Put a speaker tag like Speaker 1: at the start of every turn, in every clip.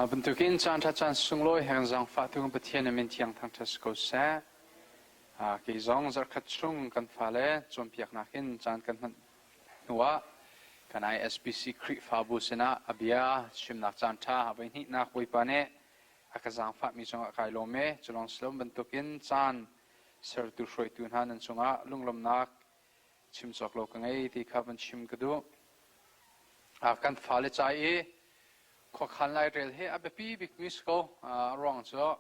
Speaker 1: บรรทุกินจานทัดจานสุงลอยแห่งจังฟ้าทุ่งประเทศในเมืองที่ยังทางทัศกษากี่จงจะขัดชุ่งกันฟ้าเล่จนเพียกนักินจานกันมันหัวกัน ISBC คริฟ้าบุษณะอเบียชิมนักจานท่าวันนี้นักวิปเนอากาศจังฟ้ามีจงอากาศลมเมจะลองสลมบรรทุกินจานเสร์ตุช่วยตุนหานันจงอาลุงลมนักชิมจอกโลกังไอที่ขับมันชิมกระดูกันฟ้าเล่ใจขอขันไล่เรื่องให้อาเบปีบิกมิสโกรองจ้ะ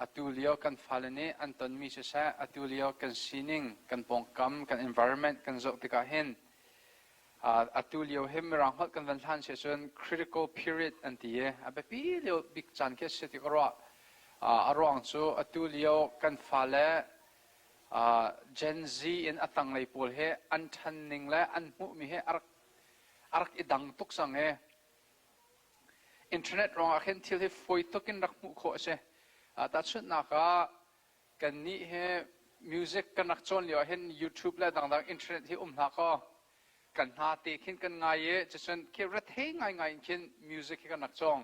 Speaker 1: อัตุเลียวกันฟ้าเล่นี้อันตอนมีเสอัตุเลียวกันซีนิ่งกันปองกำกัน environment กันจบติกาเห็นอัตุเลียวเห็นมีรางวัลกันวันทันเสียจน critical period อันที่อาเบปีเลียวบิกจันแค่เสติกรัวรองจ้ะอัตุเลียวกันฟ้าเล่ Gen Z อินอัตังไลปูลเฮอันทันนิงและอันมุมีเฮอารักอิดังตุกสังเฮอินเทอร์เน็ตรองอาเห็นที่ที่ฟอยตุกินรักมุขโคเชแต่ชุดนักกันนี้เฮมิวสิกกันนักจนเลียวเห็น YouTube และต่างๆอินเทอร์เน็ตที่นักกันหาตีขึ้นกันง่ายจะฉันแค่รัดเฮง่ายๆขึ้นมิวสิกกันนักจง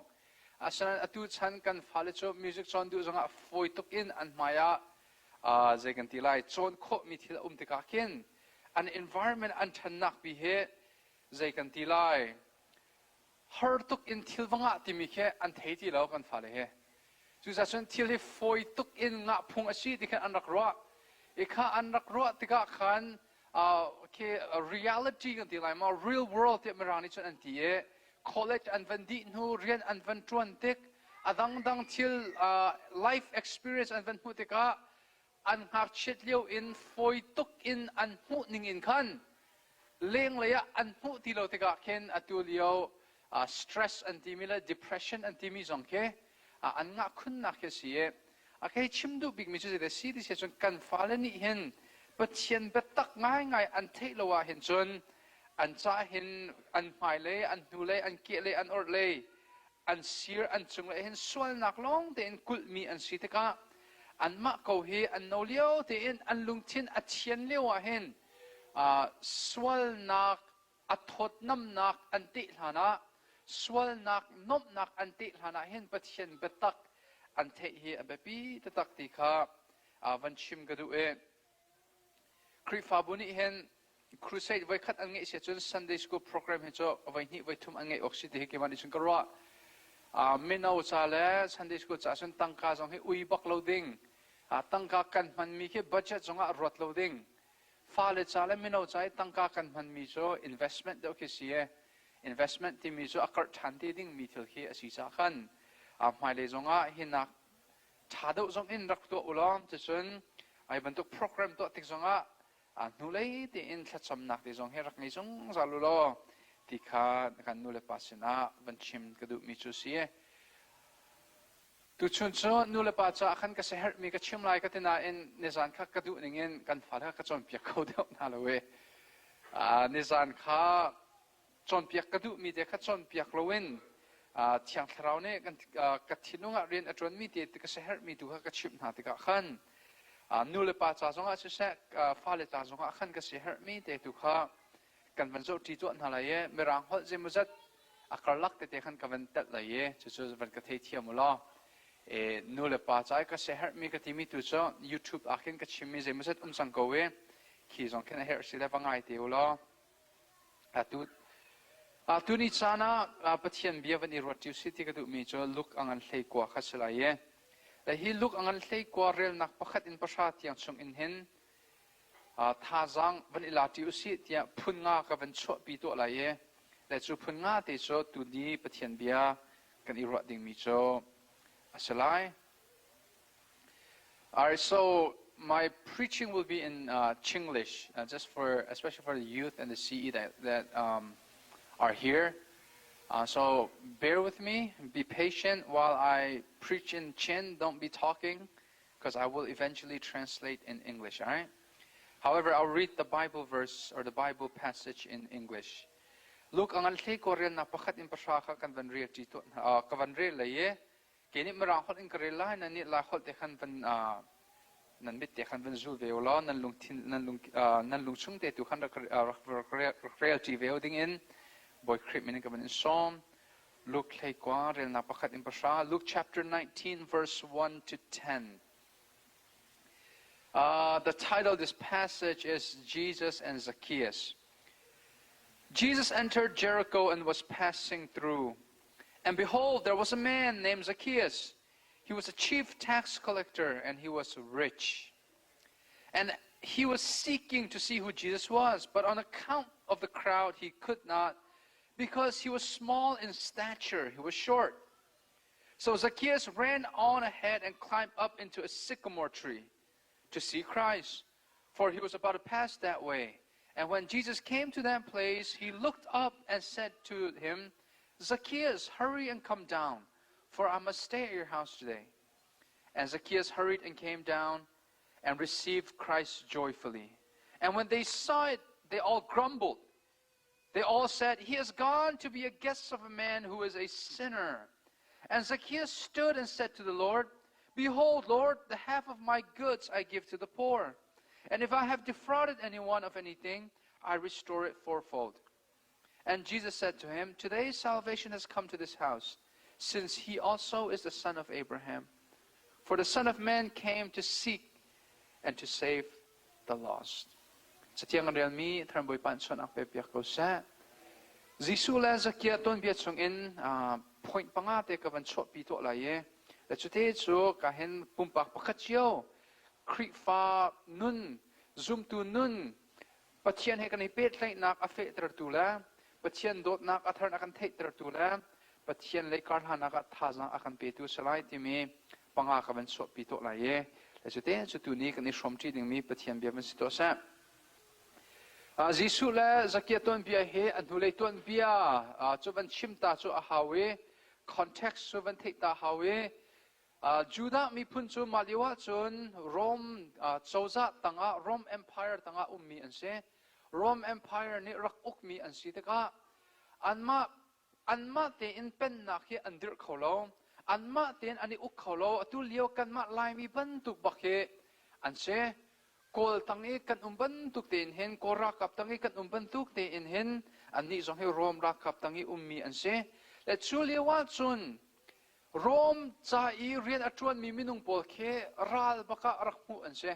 Speaker 1: ฉะนั้นอตุชันกันฟ้าเลโชมิวสิกจนดูจังฟอยตุกินอันมายาใจกันที่ไล่จนโคมีที่ติกาขึ้นอัน environment อันทันนักบิเหใจกันที่ไล่ฮาร์ตุกอินทิลวังติมีแค่อันเทที่เรากันฟ้าเลยเฮจุดส่วนทิลฟอยตุกอินงะพงอาชีที่แค่อันรักรัวอีกข้าอันรักรัวที่ก็ขันแค่ reality กันที่ไล่มา real world ที่มันรางนี้จนอันที่college อันวันดีนูเรียนอันวันจวนเด็กดังทิลlife experience อันวันหูที่ก็อันหักเช็ดเลี้ยวอินฟอยตุกอินอันหูนิ่งอินขันเลี้ยงเลยอันหูที่เราที่ก็เข็นอัตุเลียวstress อันที่มีละ depression อันที่มีจงแค่อันงักคุณนักเสียแค่ชิมดูบิ๊กมิจูจะสีที่เสียจนกันฟ้าเลนี่เห็นปัจเจียนเป็ดตักง่ายอันเทลว่าเห็นจนอันจ้าเห็นอันหมายเลยอันดูเลยอันเกเลยอันอดเลยอันเสียอันจงเลยเห็นส่วนนักลงแต่อันกุลมีอันสีตะกะอันมะเกาเฮอันโนเลี้ยวแต่อันลุงทินอัดเชียนเลี้ยวเห็นส่วนนักอัดทดน้ำนักอันติฐานะส่วนนักนบนักอันติฐานะเห็นปัจเจียนเป็ดตักอันเทเฮอเบปีตตักติข้าวันชิมกระดูคริฟาบุนีเห็นครูเซดไว้คัดอันเงี้ยเสียจน Sunday School Program เห็นจ้าไว้นี่ไว้ทุ่มอันเงี้ยออกซิเดเกมันดิฉันก็รู้ไม่น่าจะเลย Sunday School จะฉันตั้งค่าจงให้อุยบักโหลดดิ้งตั้งค่ากันมันมีแค่บัดเจ็ตจงรวดโหลดดิ้งฟ้าเลยจะเลยไม่น่าจะตั้งค่ากันมันมีจ้า investment เดี๋ยวคิดเสียinvestment ที่มีจ้าอักษรทันทีดิ้งมีเท่าที่สิ่งสำคัญหมายเลยจงเห็นนักชาดกจงอินรักตัวอุลามจะจนไอ้บรรทุกโปรแกรมตัวที่จงนู่เลยที่อินทัดสำนักที่จงให้รักในจงจะรู้ล้อที่ข้ากันนู่เลยปัสนาบัญชีมกระดูกมีจุดเสียตุชนจ้านู่เลยปัจจัยขันก็เสียมีกระชิมลายก็ที่น่าอินในสารข้ากระดูกอย่างเงี้ยกันฝันข้ากระจนเปียกเขาเดียวน่าเลยในสารข้าจนเปียกกระดูกมีแต่ข้าจนเปียกโลวินเที่ยงเราเนี่ยกันกระถิ่นนุ่งเรียนจนมีแต่ที่ก็เสียมีตัวข้ากระชิมหาที่ก็ขันนู่เลยปัจจัยจงอาจจะเสียฟ้าเลยจ่าจงอาขันก็เสียมีแต่ตัวข้ากันวันโจที่ตัวนั่นเลยไม่รังหัวใจมุจัดอักลักแต่ขันกันวันตัดเลยจะวันกระเทียมล้อนู่เลยปัจจัยก็เสียมีกระถิ่นมีตัวจ้า YouTube อาขันก็ชิมมีใจมุจัดสังเกตขี่จงแค่ไหนเหตุสิเลฟังไงเดียวล้อตัวนี้จานะปัจจัยเบียวันนี้รถจิวสิที่กระดูมีจ้าลุกอังอันเลี้ยกว่าขัดสลายและฮีลุกอังอันเลี้ยกว่าเรียลนักประคัดอินประชาที่ยังชงอินเห็นท่าจังวันอิลาติอุสิที่พุ่งงากับวันชั่วปีตัวอะไรและจูพุ่งงาที่จ้าตัวนี้ปัจจัยเบียกันอีรถดิ่งมีจ้าสลาย Alright, so my preaching will be in Chinglish, just for especially for the youth and the CE that are here. So bear with me, be patient while I preach in Chin. Don't be talking, because I will eventually translate in English. All right. However, I'll read the Bible verse or the Bible passage in English. Look, ang althi ko rin napakat in pasaka kan van rir dito kavan rir laye. Kini marangkot in karela na ni lakot te kan van nan bit te kan van zul veola nan lung chung te tu kan real ti veo ding in boy crip min kan in psalm Luke Luke chapter 19, verse 1 to 10. The title of this passage is Jesus and Zacchaeus. Jesus entered Jericho and was passing through. And behold, there was a man named Zacchaeus. He was a chief tax collector and he was rich. And he was seeking to see who Jesus was, but on account of the crowd he could not, because he was small in stature, he was short. So Zacchaeus ran on ahead and climbed up into a sycamore tree to see Christ, for he was about to pass that way. And when Jesus came to that place, he looked up and said to him, Zacchaeus, hurry and come down, for I must stay at your house today. And Zacchaeus hurried and came down and received Christ joyfully. And when they saw it, they all grumbled. They all said, he has gone to be a guest of a man who is a sinner. And Zacchaeus stood and said to the Lord, Behold, Lord, the half of my goods I give to the poor. And if I have defrauded anyone of anything, I restore it fourfold. And Jesus said to him, Today salvation has come to this house, since he also is the son of Abraham. For the Son of Man came to seek and to save the lost. Sa tiang real mi tran boy pan son ak pepiak ko sa Zisu la Zacchaeus ton biat song in point pangate ka van chot pito la ye la chute chu ka hen pumpak pakachio kri fa nun zoom tu nun pathian he kan ni pet lai nak afe ter tu la pathian dot nak athar akan thei ter tu la pathian le kar hana ka thaza akan pe tu salai ti mi panga ka van chot pito la ye la chute chu tu ni kan ni shom chi ding mi pathian bia van sito sa Zisu la Zacchaeus ton bia he anulei ton bia chu van chimta chu a hawe context chu van thei ta hawe Judah mi pun chu maliwa chun Rome chauza tanga Rome Empire tanga ummi anse Rome Empire ni rak uk mi ansi taka anma te in pen na khi andir kholo anma ten ani uk kholo atu leo kan ma lai mi ban tuk bakhe anse kol tangi kan umban tuk te in hen ko rakap tangi kan umban tuk te in hen ani zong he Rome rakap tangi ummi anse le chu lewa chun Rome cha I rian atruan mi minung pol khe ral baka rakmu anse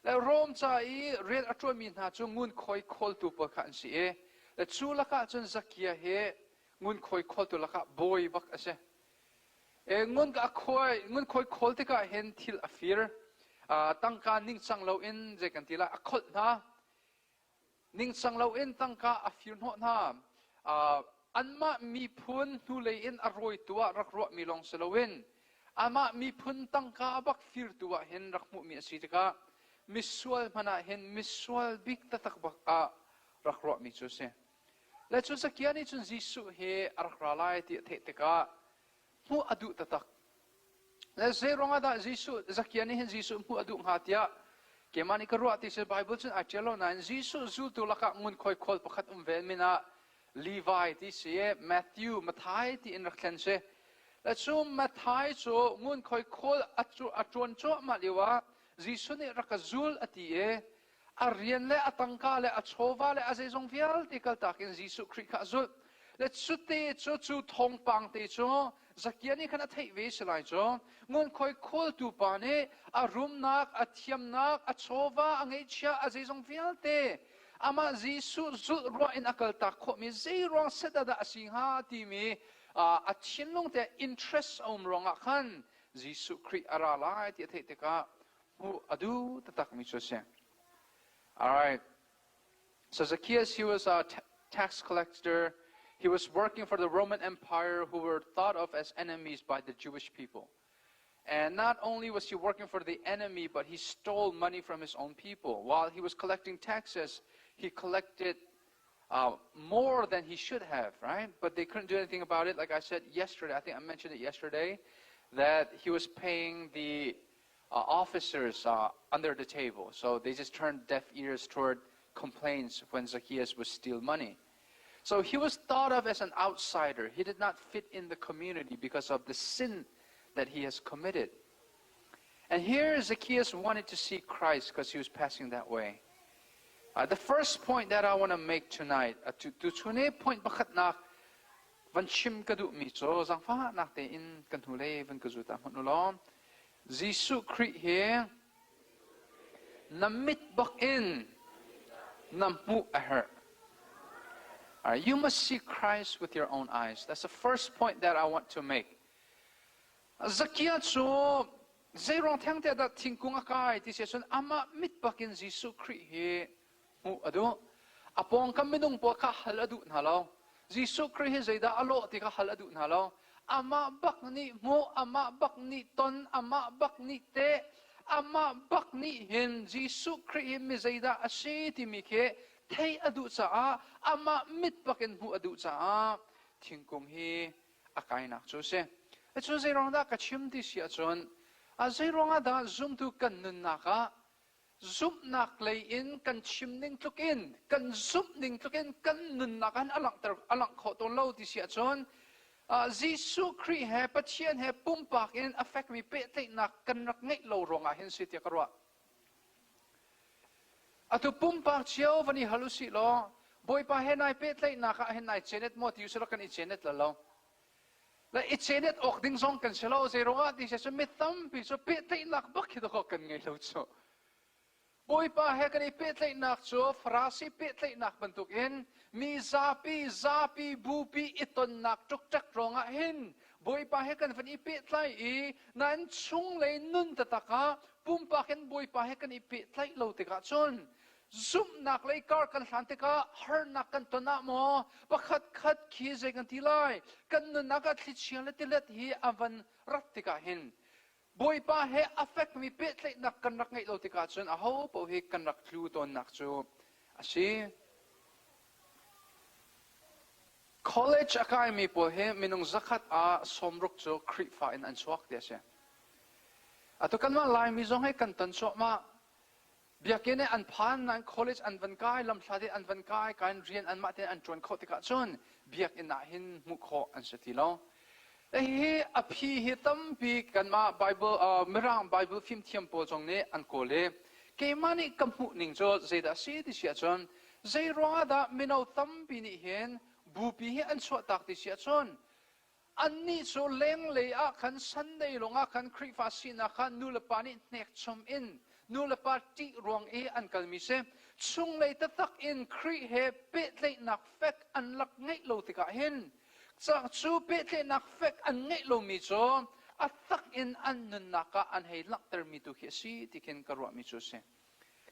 Speaker 1: le Rome cha I rian atruan mi na chu ngun khoi khol tu pa khan si e le chu laka chun Zacchaeus he ngun khoi khol tu laka boy bak ase e ngun khoi khol te ka hen thil afir tangka ning chang lo in je kan tila akhol na ning chang lo in tangka afir no na anma mi phun nu le in aroi tua rakro mi long selowin ama mi phun tangka bak fir tua hen rakmu mi asitika miswal mana hen miswal big tatak bak rakro mi chu se le chu sakiani chun jisu he arakra ti the ka mu adu tatak le ze ronga da jisu zakiani hen jisu mu adu hatia ke mani ka ruati se bible chun achelo na jisu zul tu laka ngun khoi khol pakhat vel mina Levi ti se Matthew Mathai ti in rakhen se la chu Mathai chu ngun khoi khol atron cho ma liwa jisu ni rakazul ati e arian le atangka le achova le azezong vial ti kal takin jisu khrika zul le chu te chu thong pang te chu Zacchaeus khana thei ve selai chu ngun khoi khol tu pa ne a rum nak a thiam nak a chova angai chia azezong vial te ama jisu zul ro in akal ta kho mi zei rong seda da asingha ti mi a chinlong te interest om rong a khan jisu kri ara lai ti the te ka hu adu tatak mi chu se all right so Zacchaeus he was a tax collector. He was working for the Roman Empire, who were thought of as enemies by the Jewish people. And not only was he working for the enemy, but he stole money from his own people. While he was collecting taxes, he collected more than he should have, right? But they couldn't do anything about it. Like I said yesterday, I think I mentioned it yesterday, that he was paying the officers under the table. So they just turned deaf ears toward complaints when Zacchaeus would steal money. So he was thought of as an outsider. He did not fit in the community because of the sin that he has committed. And here Zacchaeus wanted to see Christ because he was passing that way. The first point that I want to make tonight, to point bakat na วันชิมกระดูมีโจสังฟ้านักเตอินกันหูเล่วันกระจุตามหนุล้อมยิสุคริเฮน้ำมิดบักอินน้ำมูเอร์ You must see Christ with your own eyes. That's the first point that I want to make. Zakia chu zerong thang te da thingkung akai ti se chun ama mit bakin Jesu Christ he mu adu apong kaminung po ka haladu nalo Jesu Christ he zaida alo ti ka haladu nalo ama bakni mu ama bakni ton ama bakni te ama bakni hin Jesu Christ mi zaida ase ti mi ke thei adu cha ama mit bakin mu adu cha thingkung hi akai nak chu se chu zerong da ka chim ti sia chun a zerong da zoom tu kan nun naka zoom nak lay in kan chim ning tluk in kan zoom ning tluk in kan nun nakan alang kho ton lo ti sia chun Jesu Christ he pathian he pumpak in affect mi pe te nak kan rak ngai lo ronga hin si ti karwa atu pumpak chiao vani halusi lo boy pa he nai pe te naka he nai chenet mo ti usro kan I chenet la lo la ichenet ok ding song kan selo zeronga di se mit tam pi so pe te nak bak hi ko kan ngai lo cho boy pa he kan pe te nak cho frasi pe te nak bantuk in mi zapi bupi iton nak tuk tak ronga hin boy pa he kan van I pe tlai I nan chung le nun ta taka pum pa ken boy pa he kan I pe tlai lo te ka chon zoom nak lay kar kan hante ka har nak kan tona mo pakhat khat khi je kan tilai kan naga thli chiang le tilet hi avan rat tika hin boy pa he affect mi pe tle nak kan rak ngai lo tika chun a ho po he kan rak thlu ton nak chu asi college academy po he minung zakat a somruk chu krifa in an chuak te se atu kan ma lai mi zong he kan tan cho ma biakene an phan nan college an van kai lam thade an van kai kan rian an ma te an chon kho tika chon biak ina hin mu kho an setilo he aphi hi tam pi kan ma bible mirang bible film thiam po jong ne an ko le ke mani kamhu ning cho zeda si ti sia chon zai ronga da mino tam pi ni hen bu pi hi an chwa tak ti sia chon an ni so leng le a khan sunday longa khan krifa sina khan nula pani nek chom in nula parti ruang e an kalmi se chung lei ta tak in kri he pe le nak fek an lak ngai lo tika hin chak chu pe le nak fek an ngai lo mi cho a tak in an nun naka an hei lak ter mi tu hi si tiken karwa mi chu se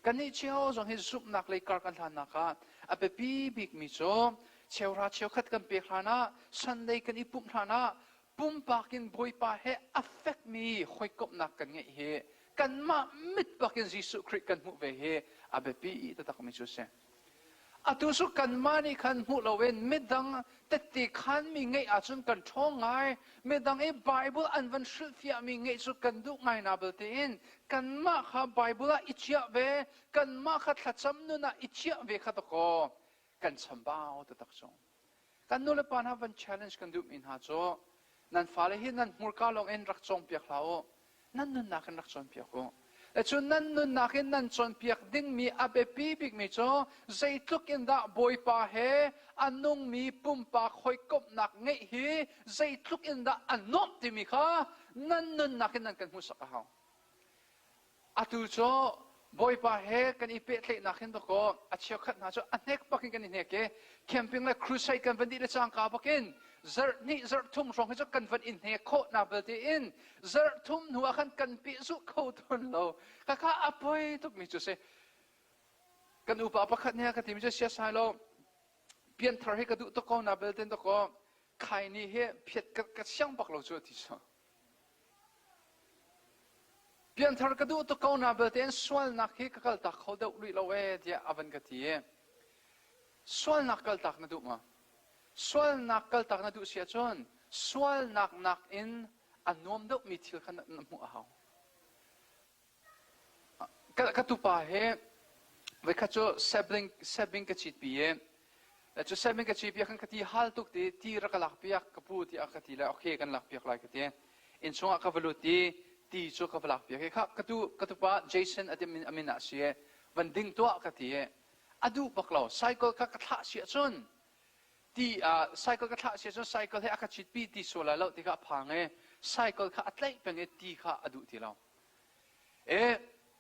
Speaker 1: kani cheo jong he sup nak le kar kan than naka a pe pi big mi cho cheu khat kan pe khana sunday kan I pum khana pum pakin boy pa he affect mi khoi kop nak kan ngai he kan ma mit bakin Jesu Christ kan mu ve he abepi ta tak mi chu se atu su kan mani kan mu lowen medang teti khan mi ngai a chun kan thong ngai medang e bible an van shil fia mi ngai su kan du ngai na belte in kan ma kha bible a ichia ve kan ma kha thacham nu na ichia ve kha to ko kan chambao ta tak chong kan nu le pan ha van challenge kan du min ha cho nan fale hi nan murka long en rak chong piak lao nan nun nakin rak chon piak ko chu nan nun nakin nan chon piak ding mi abe pi big mi cho zai tluk in da boy pa he anung mi pum pa khoi kop nak ngai hi zai tluk in da anom ti mi kha nan nun nakin nan kan hu sa ka atu cho boy pa he kan ipe tle nakin to ko achio khat na cho anek pakin kan ne ke camping la crusade kan vandi le chang ka pakin zer thum rong he cho kan van in he kho na belte in zer thum nuwa khan kan pi su kho ton lo ka apoi tuk mi chu se kan upa pakhat ne ka tim je sia Sailo pian thar he ka du to ko na belten to ko khai ni he phet ka siang pak lo chu ti so pian thar ka du to ko na belten swal nak he ka kal tak kho deu ri lo we dia avan ka ti swal nak kal tak na du ma swal nak kal tak na du sia chon swal nak in anom deuh mi thil khan mu a haw ka tu pa he ve kha cho sabling ka chit pi ye cho sabling ka chit pi khan ka ti hal tuk ti ra ka lak piak ka pu ti a ka ti la okay kan lak piak lai ka ti in chunga ka valuti ti cho ka lak piak kha ka tu pa Jason atim amina sie van ding to ka ti adu baklaw cycle ka tha sia chon ตีไซเคิลก็ท่าเสียจนไซเคิลให้อากาศจิตปีตีส่วนแล้วตีก็พังไซเคิลข้าอัดไล่เป็นตีข้าอดุที่เรา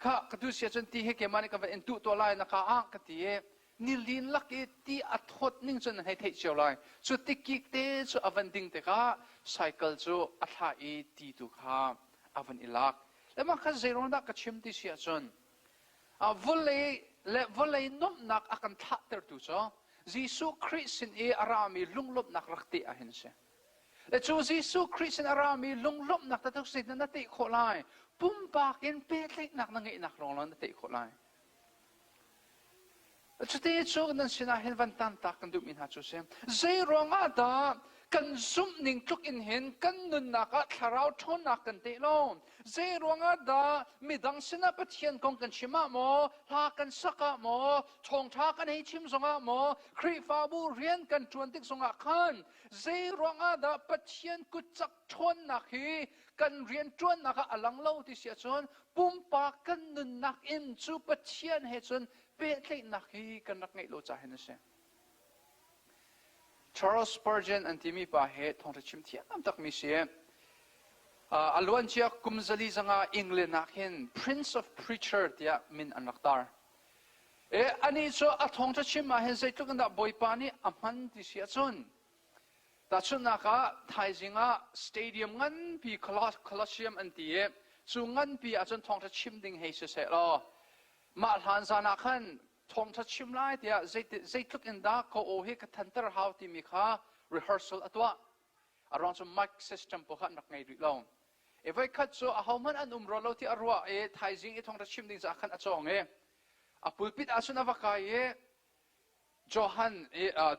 Speaker 1: ข้ากระดูเสียจนตีให้เกมันกับเอ็นตุตัวลายนักอ้างกันตีนิลินลักตีอัดทดนิ่งจนให้เทเชียวลายสุดที่กิกเตสุอวันดิ่งเตก้าไซเคิลจูอัดหายตีตุข้าอวันอิลักแล้วมันก็เจรนักกระชิมตีเสียจนวอลเลยน้อมนักอาการทัดเตอร์ตุจ้ายิสุคริสต์อารามีลุงลบนักรักติอาหินเสและจูยิสุคริสต์อารามีลุงลบนักตัดทุกสิ่งนั้นติโคลายปุ่มปากอินเปรตนักนั่งนักลงนั้นติโคลายจุดที่จูนั้นสินะเห็นวันตันตักกันดูมินหาจูเซมเจรองอาดากันซุ่มนิ่งทุกอินเห็นกันนุนนักทาราวทนนักกันเตลงเจรองอาดามีดังสินะปะเทียนกองกันชิมาโมลากันสักโมทองทากันให้ชิมสงะโมครีฟาบูเรียนกันจวนติกสงะขันเจรองอาดาปะเทียนกุจักทนนักฮีกันเรียนจวนนักอลังเล่าที่เสียจนปุ่มปากกันนุนนักอินจูปะเทียนเหตุจนเปรตนักฮีกันนักไงโลจ่าเห็นเสียCharles Spurgeon อันที่มีป่าเหตุทองชิมเทียนตักมีเสียอลวนเชียกุมซาลีจังอังกฤษนักเห็น Prince of Preacher ที่มินอันนักตาร์อันนี้โซอัทองชิมมาเห็นใจทุกคนดับบอยปานี่อามันที่เสียจนแต่ชุนนักไทยจิงสเตเดียมงั้นปีคลอสเซียมอันที่จู่งั้นปีอาจารย์ทองชิมดิ่งให้เสียแล้วมาทานซานักขันทองทัชชิมไล่เดียใจทุกอินดาเขาโอเฮกทันเตอร์ฮาวที่มีค่า rehearsal อัตวะอารมณ์สมัย system พวกนักไงดูลองไว้คัดโซ่เอามันอันรอเราที่อรัวไทยจิงทองทัชชิมดิ่งจากขันอัจองปุลปิดอาสุนาวกายจอฮัน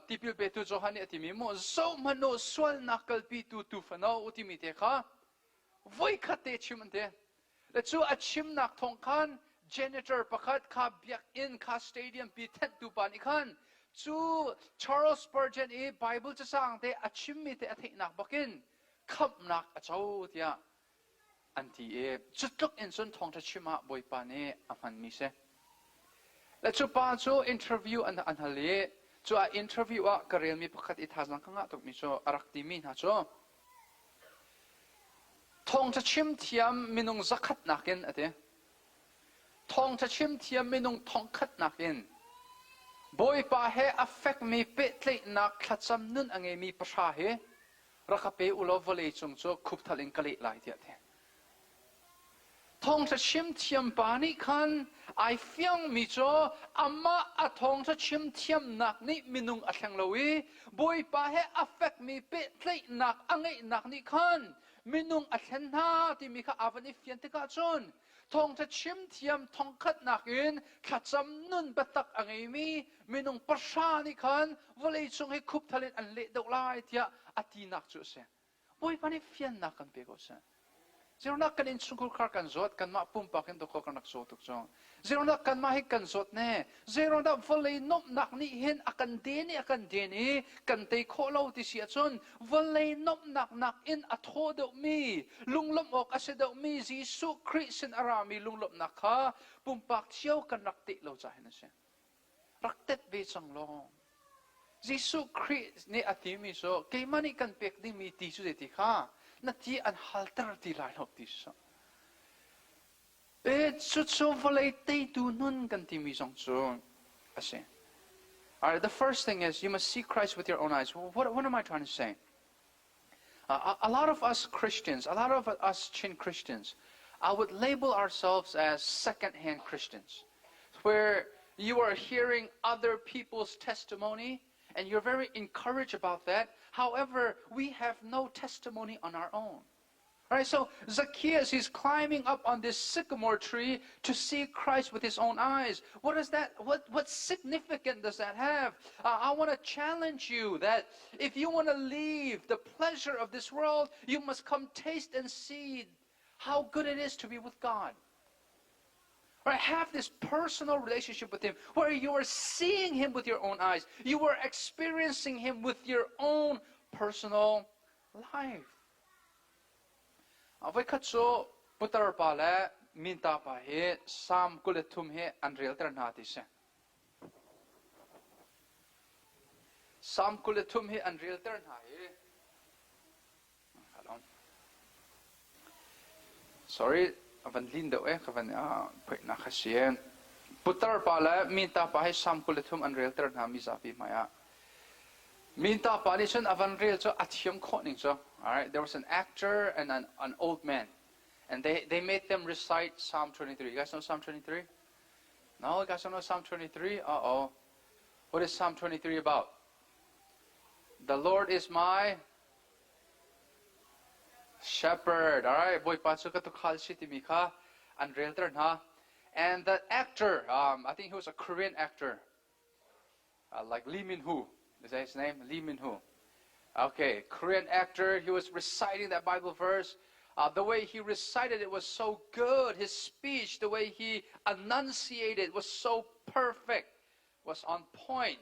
Speaker 1: ที่พิลเปตุจอฮันเนี่ยที่มีโมโซมันโนสวลนักลปีตูฟันเอาอุติมิเตค่ะไว้คัดเตชิมันเตและจู่อัชิมนักทองขันjanitor ประคัดข้าเบียกอินข้าสเตเดียมปีเท็ดดูปานิคันจู่ Charles Spurgeon Bible จะสร้างเตอชิมมีเตอเทนักบักินขับนักอเจ้าเตียอันที่จุดลุกอินส่วนทองทัชิมาบอยปานีอามันมีเสและจู่ปาจู่ interview อันทะเลจู่interview กระเรียนมีประคัดอิทาสังกังตุกมีจู่อารักดีมีนะจู่ทองทัชิมเทียมมีนงสักขัดนักกินอะเตทองจะชิมเทียมไม่นงทองขัดนักอินบอยป่าเฮอฟเฟกมีเปตเลยนักขัดจำนุ่นอังเอมีประชาเฮรักเปอุลาวเลยจงโจคุบทะเลงกะเลไหลเดียดทองจะชิมเทียมปานิคันไอเฟียงมีโจอามาอะทองจะชิมเทียมนักนี่มีนงอัศงลวีบอยป่าเฮอฟเฟกมีเปตเลยนักอังเอนักนี่คันมีนงอัศงนาที่มีข้าอาวันนี้เฟียนติกาจนทองจะชิมเทียมทองขัดนักอินขัดจำนุ่นเปตักอังเอมีนงประชานิคันวเลยจงให้คุบทะเลอันเละดอกลายเทียอตีนักจุเสบอยปานี่เฟียนนักกันเปกเสเจรนักกันอินสุขุคากันจดกันมาปุ่มปากกันตัวกันนักโซตุกจงเจรนักกันมาให้กันจดเน่เจรนักวเลยนบนักนี่เห็นอากันเดนี่อากันเดนี่กันเตยโคเล่าที่เสียจนวเลยนบนักอินอัทโฮดมีลุงลมออกอาเสดมียิสุคริสต์อารามีลุงลมนักข้าปุ่มปากเชี่ยวกันรักติเราใจนั่นเองรักเต็ดเบจังลองยิสุคริสต์นี่อธิมิโซเกมันนี่กันเป็กดิมีตีสุดที่ข้านาทีอันฮัลเตอร์ที่ลายหกที่สุดสุดโซวเลยเตยดูนุ่นกันที่มีสองส่วนอาเซ Alright, the first thing is you must see Christ with your own eyes. What am I trying to say? A lot of us Christians, a lot of us Chin Christians, I would label ourselves as second-hand Christians, where you are hearing other people's testimony. And you're very encouraged about that. However, we have no testimony on our own. Right? So Zacchaeus, he's climbing up on this sycamore tree to see Christ with his own eyes. What is that? What significance does that have? I want to challenge you that if you want to leave the pleasure of this world, you must come taste and see how good it is to be with God. Right, have this personal relationship with Him where you are seeing Him with your own eyes. You are experiencing Him with your own personal life. Avai khatso putar pa le minta pa he sam kuletum he unreal ternati se. Psalm kuletum hi unreal turn hai. Sorry, avan lindo kavan pwede na kasi. Putar pala, minta pa hai Psalm kuletum unreal turn ha mizapi maya. Minta pa ni chun avan real so atyam koning so. Alright, there was an actor and an old man. And they made them recite Psalm 23. You guys know Psalm 23? No, you guys don't know Psalm 23? Uh-oh. What is Psalm 23 about? The Lord is my shepherd. Alright, boy patsuka to khal city mika and realtor na. And that actor, I think he was a Korean actor. Like Lee Min-ho. Is that his name? Lee Min-ho. Okay, Korean actor. He was reciting that Bible verse. The way he recited it was so good. His speech, the way he enunciated was so perfect, was on point.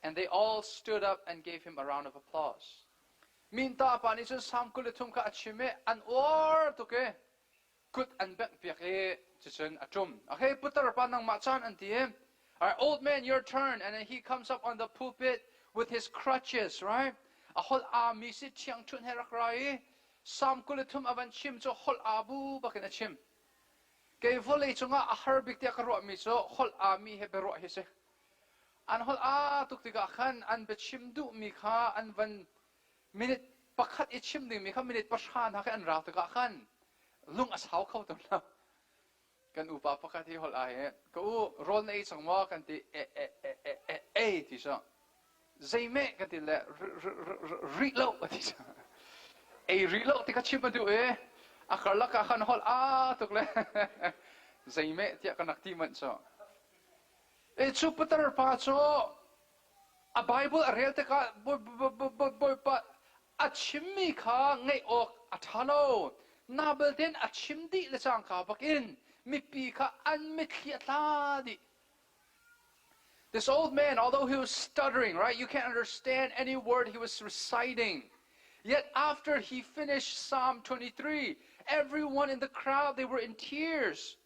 Speaker 1: And they all stood up and gave him a round of applause. Minta pa ni Psalm kuletum ka achime an or tuke kut an bek piake chichen atum. Okay, putar pa nang machan antiem. Alright, old man, your turn. And then he comes up on the pulpit with his crutches, right? A whole army sit chiang chun herakrai. Psalm kuletum avan chim cho hol abu bakin achim. Kay volay chunga a harbik te karo mi so hol ami he bero hise. An hol tuktiga khan an bechim du mi kha an van minute pakhat ichim ding mi kha minute pashan ha an raw tiga khan lung asaw khaw to na. Kan upa pakhat hi hol a he. Ko rol na isang mo kan ti ti so. Zaime kan ti le rilo ti so. Rilo tika chimadu akarla ka khan hol tukle zaime tia kanakti man so chupatar pa so a Bible a real tika boy pa achimmi kha ngai ok athalo nabelten achimdi le chang kha bakin mipi kha an mithiatla di. This old man, although he was stuttering, right, you can't understand any word he was reciting. Yet after he finished Psalm 23, everyone in the crowd, they were in tears.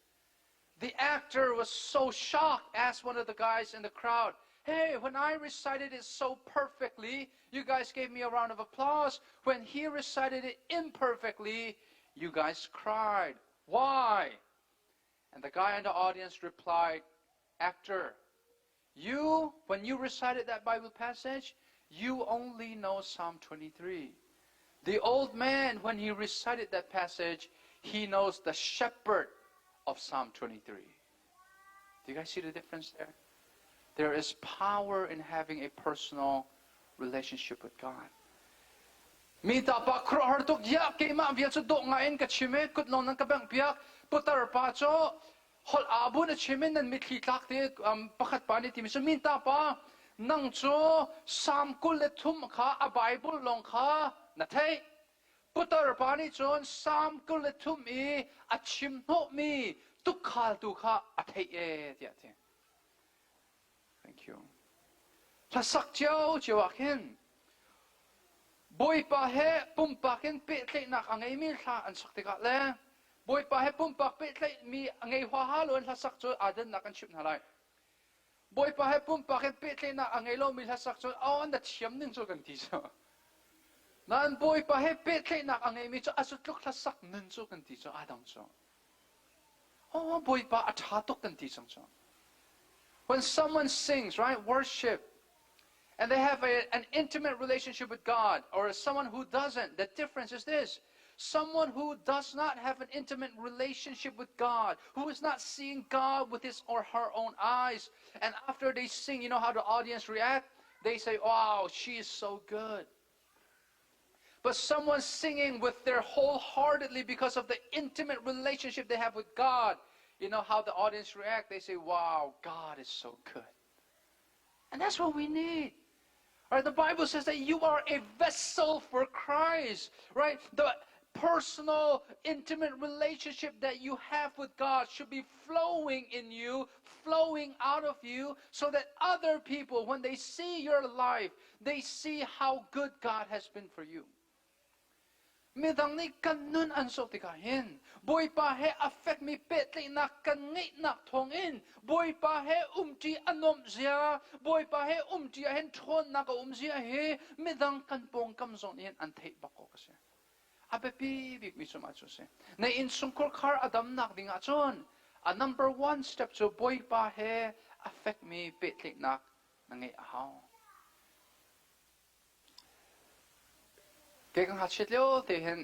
Speaker 1: The actor was so shocked, asked one of the guys in the crowd, hey, when I recited it so perfectly, you guys gave me a round of applause. When he recited it imperfectly, you guys cried. Why? And the guy in the audience replied, actor, when you recited that Bible passage, you only know Psalm 23. The old man, when he recited that passage, he knows the shepherd of Psalm 23. Do you guys see the difference there? There is power in having a personal relationship with God. Mita pa kro hartuk ya ke ma vial chu do ngain ka chime kut non nang ka bang piak putar pa cho hol abu na chime nan mitli tlak te pakhat pa ni tim so minta pa nang cho Psalm kuletum kha a Bible long kha na thei putar pani chon Psalm kuletum mi achim no mi tukhal tu kha a thei tia te. Thank you. La sak chiao chiwakin boy pa he pumpakin pe tlei nak angai mi tha an sak te ka le boy pa he pumpak pe tlei mi angai hwa halon la sak cho adan nak an chip na lai boy pa he pumpakin pe tlei nak angai lo mi la sak cho awan da chiam ning cho kan ti so nan boy pa he pe tlei nak angai mi cho asut lok la sak nun cho kan ti cho adam cho oh boy pa atha tok kan ti sang cho. When someone sings, right, worship, and they have an intimate relationship with God, or someone who doesn't, the difference is this. Someone who does not have an intimate relationship with God, who is not seeing God with his or her own eyes, and after they sing, you know how the audience react? They say, wow, she is so good. But someone singing with their wholeheartedly because of the intimate relationship they have with God, you know how the audience react? They say, wow, God is so good. And that's what we need. Right? The Bible says that you are a vessel for Christ. Right? The personal, intimate relationship that you have with God should be flowing in you, flowing out of you, so that other people, when they see your life, they see how good God has been for you. มีดังนี้กันนุนอันโซติกาเห็นบอยปาเฮอฟเฟกมีเป็ดเลยนักกันไงนักทองอินบอยปาเฮจีอันนมเสียบอยปาเฮจีเห็นทนนักเสียเฮมีดังกันปงกำซอนเห็นอันเทบักโกเสียอาเบปีบิกมิสุมาจุเสียในอินสุงคอร์คาร์อดัมนักดิ่งอาจนอัน number one step จูบอยปาเฮอฟเฟกมีเป็ดเลยนักนั่งไงอ้าวเกี่ยงหัดเชิดเลี้ยวแต่เห็น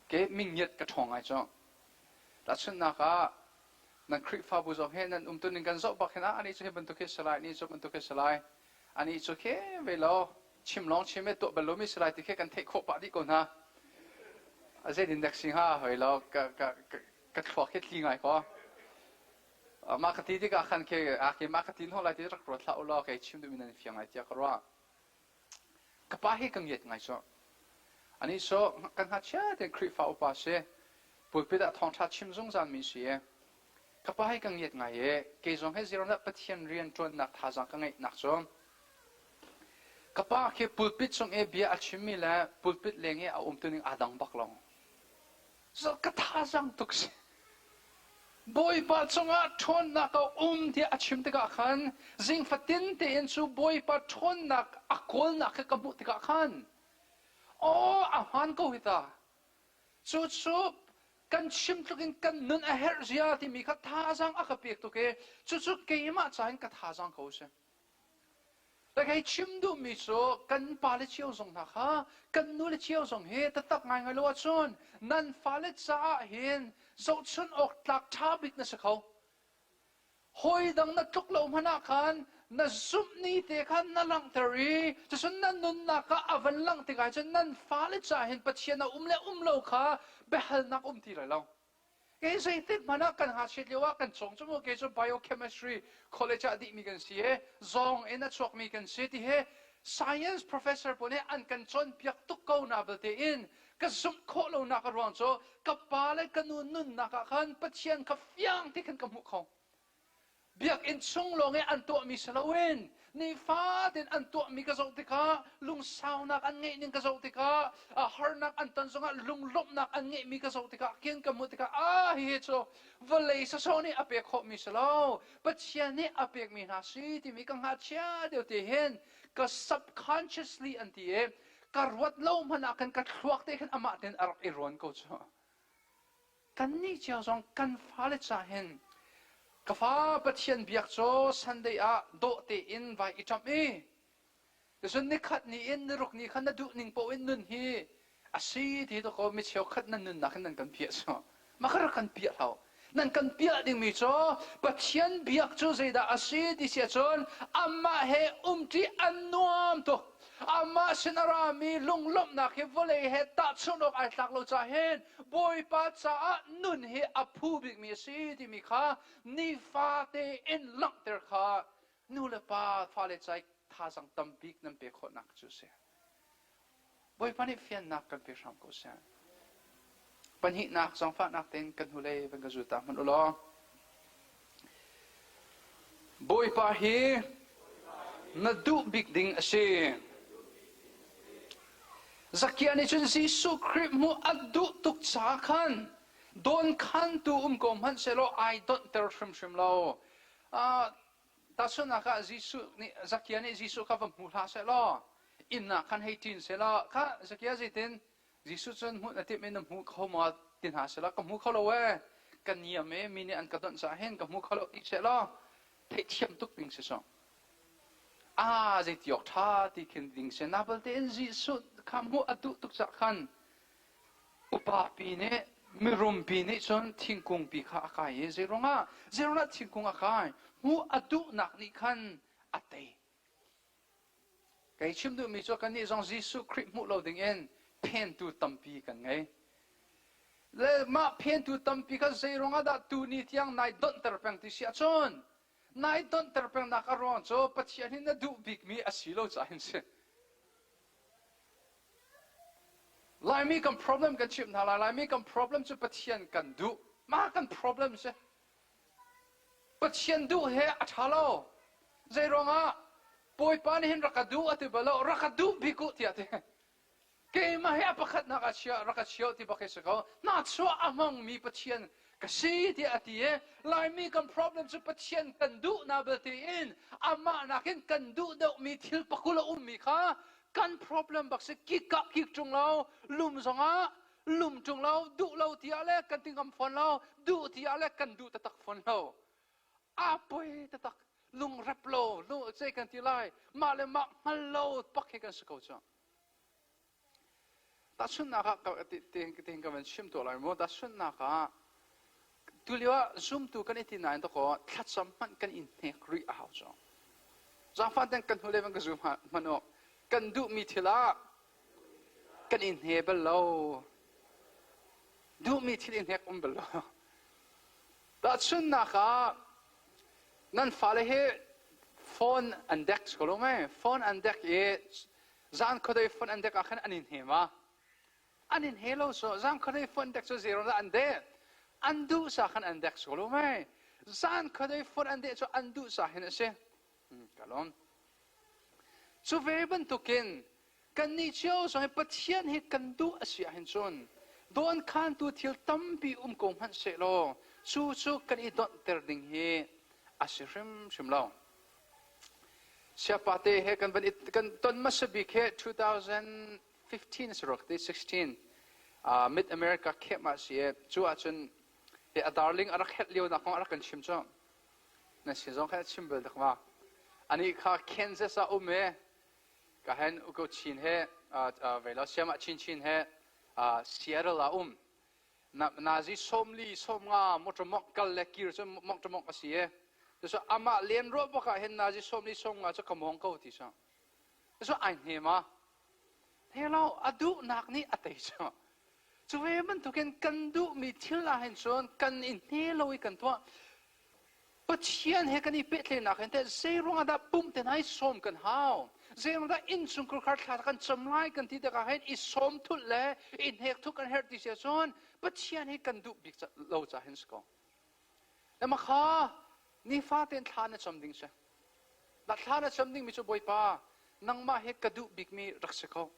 Speaker 1: เกี่ยมิงยัดกระทงไอ้จ้องแต่ฉันนักนั่นคลิปฟาบุจงเห็นนั่นตัวนึงกันจบบักเห็นอันนี้จะเห็นบรรทุกสไลด์นี่จบบรรทุกสไลด์อันนี้จะเห็นเวลาชิมลองชิมเมื่อตัวบรรลุมีสไลด์ที่แค่กันเทคโคปะดีก่อนนะอาจจะดินเด็กสิงหาเฮ้ยเรากระทวกแค่ทีไงก็มาคติที่ก็ขันแค่มาคตินห้องไรที่รักรถเราเราแค่ชิมดูมีนั่นเฟียงไงที่ก็ว่ากระป๋าให้กังยัดไงจ้ะอันนี้โซ่กันหัดเชื่อเด็กคริฟ้าอุปาเสปุยปิดทองทัดชิมซงจานมีเสียกระป๋าให้กังยัดไงเกยจงให้เจริญปฏิญเรียนจนนักท่าจังกังไงนักจ้ะกระป๋าแค่ปุยปิดจงเบียอัดชิมมีแล้วปุยปิดเลี้ยงเอาตัวนึงอาดังบักลองจะกระท่าจังตุกเสบอยปัดจงชนนักที่อัดชิมติกาขันจิงฟัดตินเตียนสูบอยปัดชนนักอักลนักกบุติกาขันโอ้อาหารก็หิตาสูบกันชิมตุกินกันนุนเฮรเซียที่มีกระท่าจังอักเปียกตุกสูบเกี่ยมาจ่ายกระท่าจังเขาเสแต่ให้ชิมดูมิโซกันปาเลเชียวส่งนะคะกันนูเลเชียวส่งเฮตตักไงไงลูกชนนั่นฟาเลจ้าเห็นส่งชนออกตักชาบิกนะสักเขาหอยดังนักจุกลมพนักขันนักซุปนี้เตะขันนั่นลังเตอรีจะส่วนนั่นนุนนักอวันลังเตะกันจนนั่นฟาเลจ้าเห็นปัจเจียนเล่โลค่ะเบลนักทีไรเราเกษตรมันนักกันหาเฉลี่ยว่ากันส่งจมูกเกษตร biochemistry college อดีตมีกันเสียซองเอ็นนัทชกมีกันเสียที่เฮ science professor พวกนี้อันกันจนเปียกตุกเกาหน้าเบลเตอินก็สุ่มโคโลนักรวงโจกับปาเลกันนุนนักขันปัจเจียนกับฟียงที่กันกับมุขเขาเบียกอินซุงลงอันตัวมีสลาวินนี่ฟ้าเดินอันตัวมีกระจกติกาลุงสาวนักอันเงี้ยนึงกระจกติกาฮาร์นักอันตันซงอ่ะลุงลบนักอันเงี้ยมีกระจกติกาเกี่ยงกับมุติกาเฮ้ยโจวเลยสะโซนี่อเปียกขบมีสลาวปัจเจียนี่อเปียกมีนาซีที่มีกังหัดเชียเดียวที่เห็นก็ subconsciously อันที่กรวดเล่ามันอากันกระทวกที่เห็นอามาเดินอารักอิรวนก็จ้ะกันนี่เจ้าจงกันฟ้าเลจ่าเห็นกฟ้าปัจเจียนเบียกโจสันเดียโดเตอินไว้อิจามแต่ส่วนนี้ขัดนี่อินรุกนี่ขันนัดดูนิ่งปวินนุนฮีอาศัยที่ตัวเขาไม่เชี่ยวขัดนั่นนุนนักนั่นกันเปียโจมาขัดกันเปียเขานั่นกันเปียดิ่งมีโจปัจเจียนเบียกโจเจดาอาศัยที่เสียจนอามาเฮที่อันนวมตัวอามาสินารามีลุงลบนักเฮวเลยเฮตัดชนออกไอตักเราจะเห็นบอยปัจจานุนเฮอภูบิกมีสีที่มีข้านิฟาเตอินลังเตอร์ข้านูเลปาฟาเลใจท่าสังตัมบิกนั่นเป็นคนนักจุเสียบอยปันนี่เฟียนนักกันเป็นช่างกุศลปัญหานักสังฟ้านักเต็งกันหุเลยเป็นกระจุตามันอุลอบอยปาเฮนัดดูบิกดิ่งเสียสักอย่างนี้จนสิสุคริมูอัดดุตุกจากขันโดนขันตูกอมหันเสโลไอดอนเตอร์ชิมเราแต่ส่วนนักจิสุนี่สักอย่างนี้จิสุข้าพมูลาเสโลอินนักขันให้ทินเสโลข้าสักอย่างนี้ทินจิสุจนมูนัดที่ไม่นำมูเข้ามาทินหาเสโลกับมูเข้าเราเว้กันเนี่ยไม่มีเนี่ยอันกระดอนจะเห็นกับมูเข้าเราอีกเสโลเทียมตุกดิ่งเสโลจะที่ยกท่าที่คิดดิ่งเสนาเบลเตนจิสุคำหัวอดุตุกจักขันอุปาปีเนมิรุมปีเนจนทิ้งกงปีข้าอากาศเจรงะทิ้งกงอากาศหัวอดุนักนิขันอัตเตไก่ชิมดูมีจกันนี่จงยิสุคริสต์มุเราดิ่งเอ็นเพียนตูตัมปีกันไงและมาเพียนตูตัมปีกันเจรงะดัดตูนี่ที่ยังนายดอนเตอร์เปงที่เสียจนนายดอนเตอร์เปงนักอารมณ์โจปัจจัยนี้นัดดูบิกมีอาศิโลจ่ายเสียลายมีกัน problem กันชิมนาลายมีกัน problem จะปัจจัยกันดูมากัน problem เสียปัจจัยดูเฮอัฐาโลใจร้องอ่ะป่วยปานเห็นรักดูอัติบาโลรักดูบิกุที่อัติแก ke ma he pakhat na ka sia ti bakhe sako na chwa amang mi pathian ka si ti atie lai mi kan problem chu pathian kan du na ba ti in ama na kan du do mi thil pakula mi kha kan problem bak se ki ka ki chung lo lum zonga lum chung lo du lo ti ale kan tingam phone lo du ti ale kan du ta tak phone lo apoi ta tak lung rap lo lu se kan ti lai ma le ma lo pak he kan sako cha ta sun na ka ting ka man shim to lai mo ta sun na ka tu liwa zoom tu kan iti na to ko that sam man kan in ne kri a cho za fa den kan hule ban ka zoom mano kan du mi thila kan in he bel lo du mi thil in he kum bel lo ta sun na ka nan fa le he phone and deck ko lo me phone and deck e zan ko dei phone and deck a khan anin he ma anin hello so zan ko dei phone deck so zero da ande andu sa khan and deck so lo me zan ko dei phone and deck so andu sa hin se kalon so ve ban to ken kan ni chio so he pathian he kan du asia hin chon don khan tu thil tampi ko han se lo chu kan I don ter ding he asirim shimlo siapate he kan kan ton masabi ke 2015 sorok 16 mid America ke ma sie chu achun he a darling arak het leo na kong arak kan chim cho na si zong kha chim bel dakma ani kha Kansas a ume ka hen uko chin he vela siama chin he Seattle a nazi somli somnga motomok kal lekir so motomok asie so ama len ro ba ka hen nazi somli somnga so kamong ko ti so so ai hema hello adu nak ni atai so so we man to kan du mi thila hen son kan in hello I kan to pathian he kan I petle nak hen te zero da pum te nai som kan hao zero da in sung kur khat khat kan chamlai kan ti da ka hen I som thut le in hek thu kan her ti se son pathian he kan du bik lo cha hen sko le ma kha ni fa ten thana chom ding se da thana chom ding mi chu BAWIPA nang ma he ka du bik mi rak se ko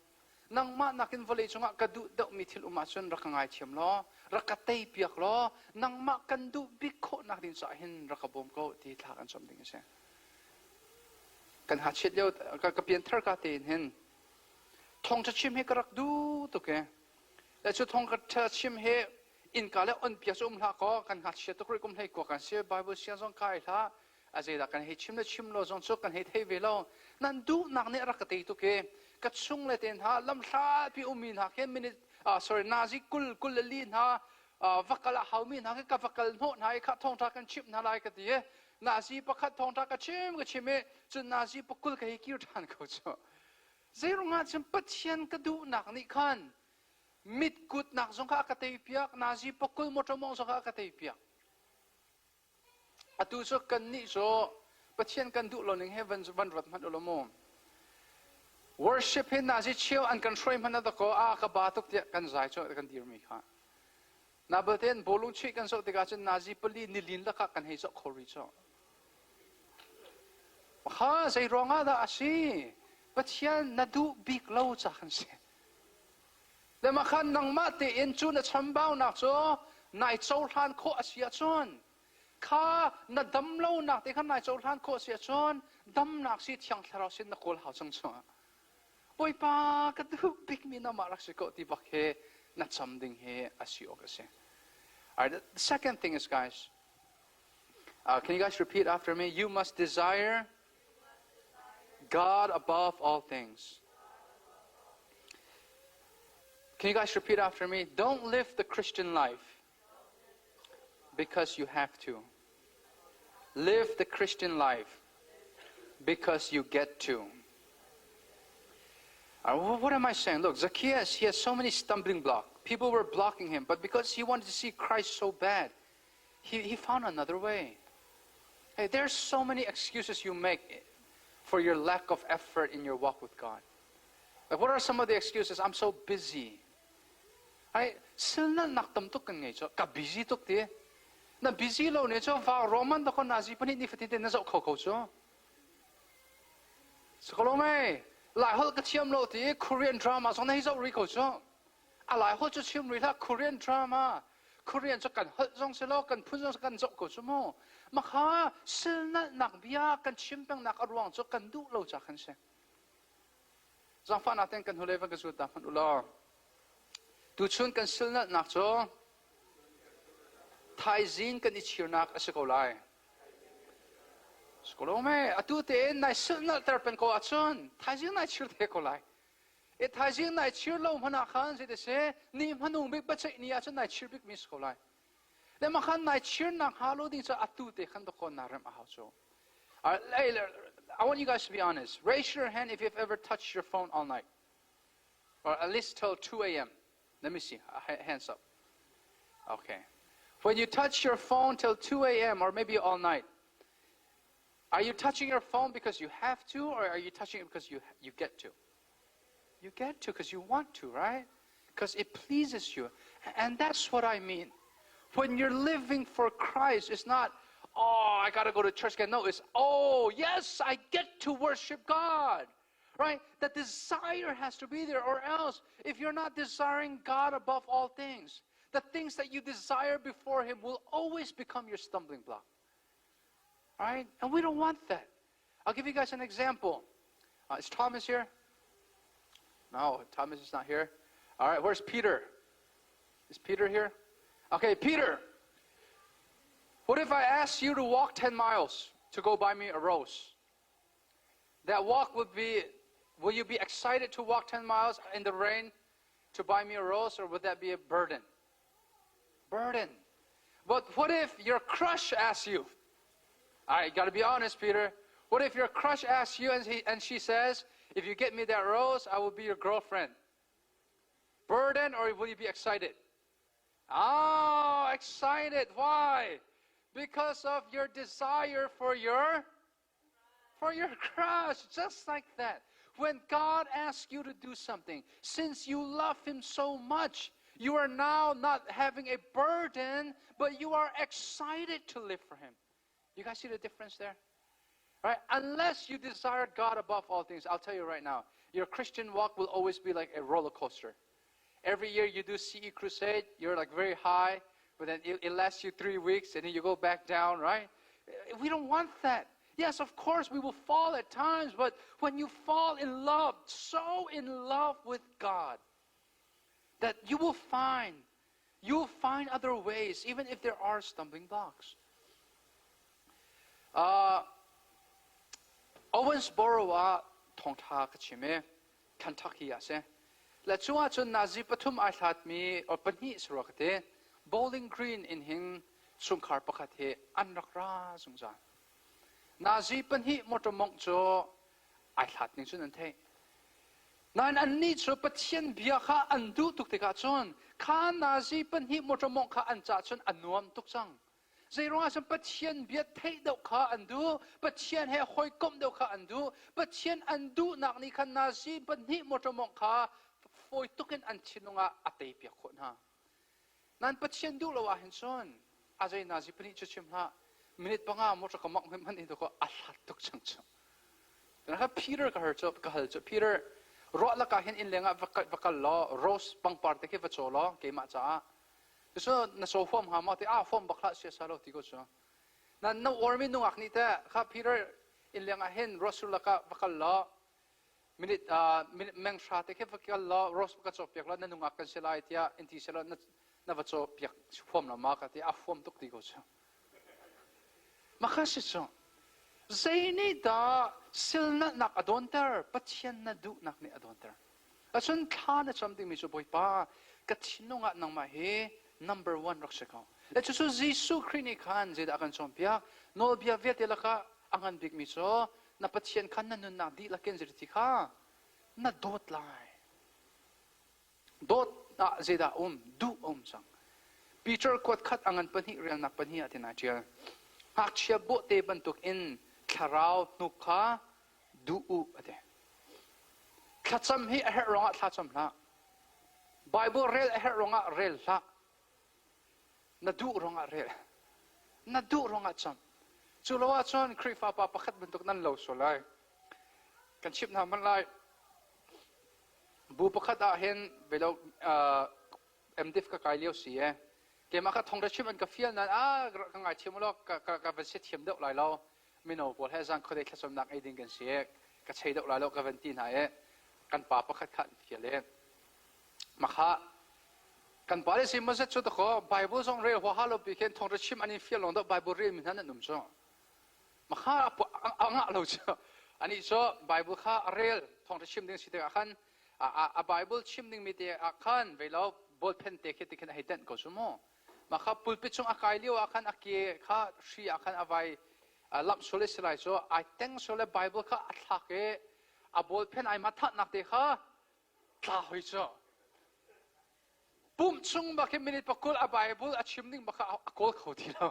Speaker 1: nang ma nakin vole chunga ka du da mi thil uma chon rakangai thiam lo rakatei piak lo nang ma kan du bik kho nak din sa hin rakabom ko ti thla kan chom ding se kan ha chet leo ka pian thar ka te hin thong cha chim he ka rak du to ke la chu thong ka cha chim he in ka le on pia som la ko kan ha chet to kri kum hei ko kan se bible sia zong kai tha azai da kan he chim le chim lo zong chu kan he thei ve lo nan du nak ne rakatei to ke ka chung le ten ha lam thla pi umin ha ke minute sorry nazi kul lin ha vakala haumin ha ka vakal no na ka thong tha kan chip na lai ka ti nazi pakhat thong tha ka chime chu nazi pakul ka hi kir than ko cho zero nga chim pathian ka du nak ni khan mit kut nak zong ka tei piak nazi pakul motomong zong ka tei piak atu so kan ni so pathian kan du lo ning heaven van rat man lo mo worship hin nazi chill and control man da ko ka batuk te kan zai cho kan dir mi kha na baten bolung chi kan so te ka chen nazi pali nilin la ka kan he so khori cho ha sei ronga da asi pathian na du big lo cha kan se le ma khan nang ma te in chu na chambao na cho nai chol han kho asia chon kha na dam lo na te khan nai chol han kho asia chon dam nak si thiang tharau sin na kol hao chang cho BAWIPA ka du big mi na ma rak se ko ti bak he na cham ding he asio ka se all right the second thing is guys can you guys repeat after me you must desire God above all things. Can you guys repeat after me? Don't live the Christian life because you have to. Live the Christian life because you get to. What am I saying? Look, Zacchaeus, he has so many stumbling blocks. People were blocking him, but because he wanted to see Christ so bad, he found another way. Hey, there's so many excuses you make for your lack of effort in your walk with God. Like, what are some of the excuses? I'm so busy. Ay, sila naktam to kan ngayon. Ka busy to ti. Na busy lo ne cho va Roman da ko nazi pani ni fatite na so ko cho. So ko mai lại hốt cái chiêm lâu thì Korean drama xong này dấu rico cho lại hốt cho chiêm rồi là Korean drama Korean cho cần hốt xong sẽ lo cần phun xong cần dốc của chúng mà khá xin nặng bia cần chiêm bằng nặng ở ruộng cho cần đủ lâu chắc hơn sẽ rằng phan natin cần hule và cái số ta phân lo tu chun cần xin nặng cho Thai zin cần ít chiều nặng ở câu lại Sekolah me, atu te nai sirna terpen ko achun, thajing nai chir te ko lai. Thajing nai chir lo mana khan se se ni manung big bachai ni achun nai chir big miss ko lai. Le ma khan nai chir na halo ding cha atu te khan to ko naram a so. I want you guys to be honest. Raise your hand if you've ever touched your phone all night. Or at least till 2 a.m. Let me see. Hands up. Okay. When you touch your phone till 2 a.m. or maybe all night, are you touching your phone because you have to, or are you touching it because you get to? You get to because you want to, right? Because it pleases you. And that's what I mean. When you're living for Christ, it's not, oh, I got to go to church again. No, it's, oh, yes, I get to worship God, right? The desire has to be there, or else, if you're not desiring God above all things, the things that you desire before Him will always become your stumbling block. Right? And we don't want that. I'll give you guys an example. Is Thomas here? No, Thomas is not here. All right, where's Peter? Is Peter here? Okay, Peter. What if I asked you to walk 10 miles to go buy me a rose? That walk would be, will you be excited to walk 10 miles in the rain to buy me a rose, or would that be a burden? Burden. But what if your crush asks you, all right, got to be honest, Peter. What if your crush asks you and she says, if you get me that rose, I will be your girlfriend? Burden, or will you be excited? Oh, excited. Why? Because of your desire for your crush. Just like that. When God asks you to do something, since you love Him so much, you are now not having a burden, but you are excited to live for Him. You guys see the difference there? Right? Unless you desire God above all things, I'll tell you right now, your Christian walk will always be like a roller coaster. Every year you do CE Crusade, you're like very high, but then it lasts you 3 weeks, and then you go back down, right? We don't want that. Yes, of course, we will fall at times, but when you fall in love, so in love with God, that you'll find other ways, even if there are stumbling blocks. Owensboro wa Thongtha kachime Kentucky ase la chuwa chun nazi pathum ai thlat mi or pani surakate Bowling Green in hing sungkhar pakhathe anrakra sungja nazi pani motomong cho ai thlat ning chun anthe nan anni chu pathian bia kha andu tukte ka chon kha nazi pani motomong kha ancha chun anuam tukchang Zaironga sam pathian biat thei deuh kha andu pathian he hoi kom deuh kha andu pathian andu nak ni khan nazi panhi motomong kha foi tuken an chinunga atei pia khona nan pathian du lawa hin son azai nazi pani chuchimla minute panga motor kamak man ido ko alat tuk changchang na Peter ka herchop ka halcho Peter ro la ka hin in lenga vakal lo rose pang parte ke vacholo ke ma cha so na so form ha ma te form bakla sia salo ti ko so na no ormin nungak ni ta kha Peter in lenga hen rosul ka vakal lo minute meng sha te ke vakal lo rose ka chop yak la na nungak kan selai tia inti selo na vacho piak form la ma ka ti form tuk ti ko so makasi so zaini da silna nak adonter pathian na du nak ni adonter asun khana something mi so BAWIPA kathinunga nang ma he number 1 rakshako let's so jisu khrini khan je da kan chompia no bia vete laka angan big mi so na pathian khan na nun na di la ken zirti kha na dot lai dot na je da du chang Peter kot khat angan pani real nak pani atina chia hak chia bo te bantuk in kharau nukha du ate khatsam hi a ronga thlacham la Bible rel a ronga rel la na du ronga rel na du ronga cham chulawa chon krifa pa pakhat bantuk nan lo so lai kan chip na man lai บูปขัดเห็นเวลาMDiv ก็ไกลเลี้ยวเสียเกมก็ทงระชิมอันก็ฟีลนั้นก็ไงชิมแล้วก็เป็นเสียทีมเด็กหลายเราไม่นอกให้จังคนได้แค่สมนักไอ้ดิ่งกันเสียก็ใช้เด็กหลายเราก็เป็นตีนหายกันป่าปขัดขันฟีลเลยมาค่ะกันป่าได้สิมันจะชุดต่อไบเบิลส่งเรื่องหัวฮัลโหลปีเคนทงระชิมอันนี้ฟีลลงต่อไบเบิลเรื่องมันนั่นนุ่มจ้ะมาค่ะอ่างเราจ้ะอันนี้จ้ะไบเบิลค่ะเรียลทงระชิมดิ่งสิเด็กขันไบเบิลชิมดิ่งมีเด็กขันเวลาบอลเพนเตะที่กันให้เด่นก็สมมติมาครับปุลปิดช่วงอากาศเลี้ยวอาคันอาเกะข้าชีอาคันเอาไว้ลับโซเลสไลโซไอเต็งโซเลไบเบิลข้าอัตลักเอะบอลเพนไอมาทัดนักเตะข้าตาหิโซปุ่มช่วงบักมินิปักกุลไบเบิลชิมนิ่งบักอากอลเขาทีแล้ว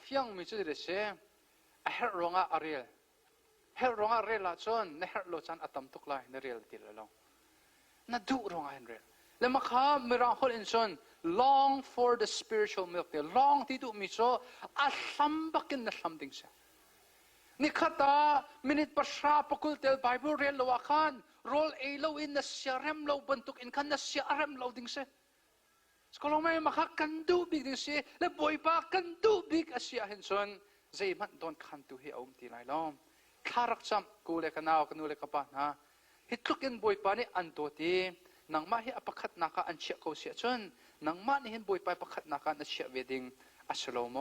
Speaker 1: ฟียงมีจุดเด็ดเสียเฮร์รองอาเรียลเฮร์รองอาเรียลละจนเฮร์โลจันอัตมตุกไลในเรียลทีแล้วน่าดูรองอาเรียลแล้วมาข้ามีรางคนอินชน long for the spiritual milk เนี่ย long ที่ดูมิโซอัลลัมบักินนัลลัมดิ่งเสียนี่ข้าตามินิตประชาปกุลเตลไบเบิลเรียนละวะขันโรลเอโลอินนัสเซียเรมเราบรรทุกอินขันนัสเซียเรมเราดิ่งเสียสกอลไม่มาข้ากันดูบิ๊กดิ่งเสียและบอยปากันดูบิ๊กอาเซียเห็นชนใจมันโดนขันตุเฮียอุ้มตีไล่ล้อมข้ารักจำกูเล็กนาวกันนูเล็กปะนะฮิตลุกินบอยปานี่อันตัวตีนังมาเห็นอภัคนักอันเชี่ยเขาเสียจนนังมาเห็นบอยไปอภัคนักอันเชี่ยเวดิงอัสโลโม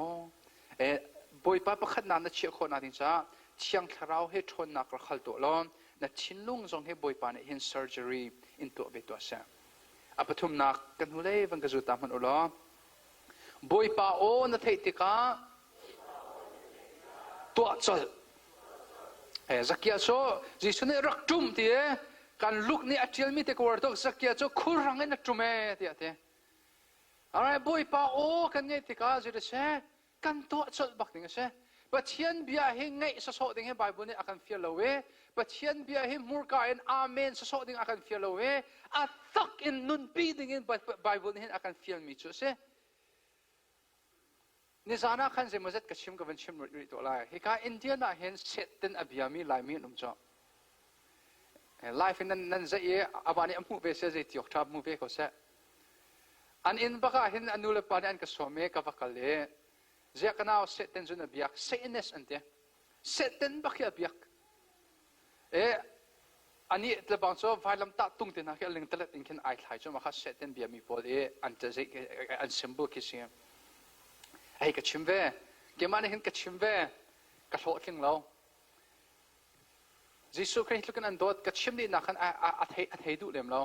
Speaker 1: บอยไปอภัคนักอันเชี่ยคนนั่นจ้าเชียงคราวเห็นชนนักรักขัลตัวล้อมนัดชินลุงทรงเห็นบอยไปเนี่ยเห็น surgery อินตัวเบตัวเสียอภิทุมนักกันหุ่นเล่วันกระจุตามันอุลาบอยไปโอนัดเฮติกาตัวจัลสักยาโซจิสุนีรักจุ่มทีการลุกนี่อาชีพมีแต่กวาดตกสักอย่างจะคุรังเงินจุ่มเทียเทียอะไรบุยป้าโอ้กันเนี่ยที่ก้าจะได้เช่กันตัวจัดบักดิ่งเช่ปัจจัยเบียให้ไงสะสอดิ่งให้ไบเบิลนี่อาการฟิลเลวปัจจัยเบียให้มูร์กาอินอาเมนสะสอดิ่งอาการฟิลเลวอัตตักอินนุนปีดิ่งให้ไบเบิลนี่อาการฟิลมิจูเช่นี่จานาขันเซมัดกับชิมกับวันชิมริตัวไรฮิกาอินเดียน่ะเห็นเซตินอบิยามีลายมีนุ่มจ่อไลฟ์นั้นจะอาบานี่มุ่งไปเสียใจที่ออกทับมุ่งไปเขาเสียอันอินบักเห็นอนุเลปานอันก็สวมเอกบักเลยเจ้ากันเอาเซตินจุนอบิยักเซนเนสอันเดียเซตินบักยาบิยักอันนี้ตะบางส่วนไฟลำตัดตุ้งตินนักเลี้ยงตะเล็ดอินเคนไอท์ไลท์จนมาคัสเซตินบิยามีพอดีอันจะจะอันซิมโบลคิดเสียไอ้กัดชิมเวเกี่ยมันเห็นกัดชิมเวกัดโหดขึ้นเรายิสุคริสต์ลูกนั้นโดดกัดชิมดีนักขันอัดให้ดูเลี้ยมเรา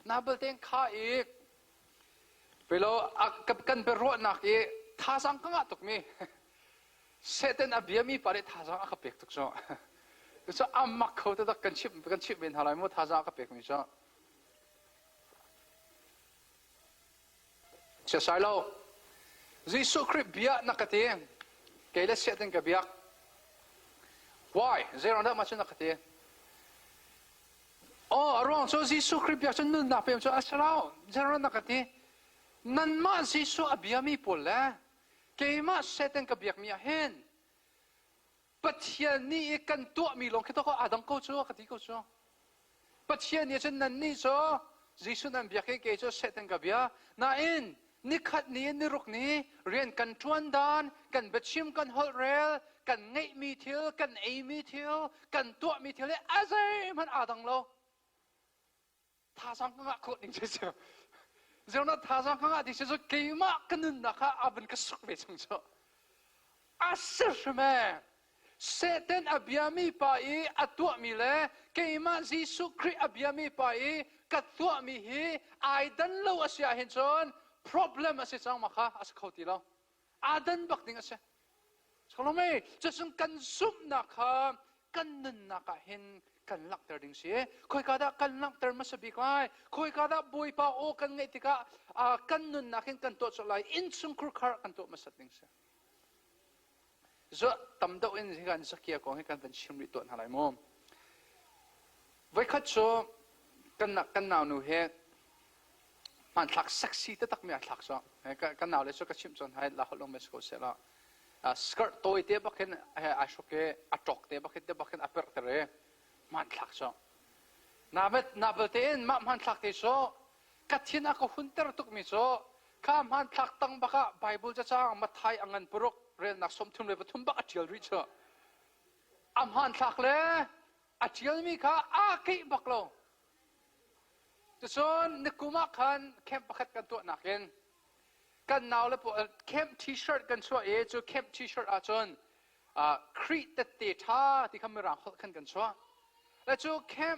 Speaker 1: นาเบลเตงข้าอีกเวลากับกันไปรวดนักอีกท่าสังกังตุกมีเซตินอบิยามีปาริท่าสังกัเป็กตุกจ้ะก็จะอามักเขาแต่กันชิมเป็นอะไรมั่วท่าสังกัเป็กมีจ้ะเชื่อสายเรายิสุคริสต์เบียนักตีเกลเซตินกับเบีย why เจอร์นั่นมาชนักตีอ๋อรองโซยิสุคริสต์เบียจนนุ่นนับเป็นจ้ะสลาวเจอร์นักตีนั่นมายิสุอบิยามีปุ่นแล้วเกมาเซตินกับเบียมีเห็นปัจจัยนี้กันตัวมีลงแค่ตัวอาดังเขาชัวกติเขาชัวปัจจัยนี้ฉันนั่นนี่ชัวยิสุนั่นเบียเกชัวเซตินกับเบียน่าอินนี่ขัดนี้นี่รุกนี้เรียนกันทวนดานกันบัชิมกันฮอลเรลกันไงมีเที่ยวกันเอมีเที่ยวกันตัวมีเที่ยวเลยอะไรมันอาดังเราท่าสังกัดคนนี้เชียวเจ้าหน้าท่าสังกัดที่เชียวเกี่ยมกันนึกนะคะอาบันก็สุขไปจังเจ้าอาศัยใช่ไหมเซตินอบิยามีไปอัตตัวมีเลยเกี่ยมยิสุคริสต์อบิยามีไปกัตตัวมีฮีไอดันเราอาศัยเห็นจนproblem อาศัยจังมาค่ะอาศัยเขาตีเราอาดันบักดิ้งอาศัยสกลไม่จะซึ่งกันซุ่มนะคะกันนึนนะคะเห็นกันลักเตอร์ดิ้งเสียคอยกาดกันลักเตอร์มาสบิกไว้คอยกาดบุยป้าโอกันไงติกะกันนึนนะคะเห็นกันตัวสุดไลอินซุ่มครุขารกันตัวมาสัตดิ้งเสียจะตำดาวอินที่กันสักเกียร์ของให้กันเป็นชิมริตัวอะไรมั่งไว้คัดโชกันนักกันหนาวหนูเฮมันหลักเซ็กซี่แต่ตักไม่หลักซะกันหนาวเลยสักชิมจนให้เราลงมาสกุลเสร็จแล้วสเกิร์ตตัวเตี้ยบักเห็นอาชุกเกอจอกเตี้ยบักเห็นเตี้ยบักเห็นอัปเปอร์เตอร์มันหลักซะ นาเบเตนมามันทักเตโซกัดทินอากหุ่นเตอร์ตุกมิโซข้ามันทักตั้งบักะไบเบิลจะจ้างมาไทยอังันปรุกเรียนนักสมทุนเลยปทุมบักเจียริชมันทักเลยอาเจียมีข้าอากิบักโลจะส่วนนึกุมาคันเข้มประคัดกันตัวนักเองกันนาวเลยพวกเข้มทีชิร์ตกันชัวจูเข้มทีชิร์ตอาจนครีตเตท่าที่เขาไม่รังขันกันชัวและจูเข้ม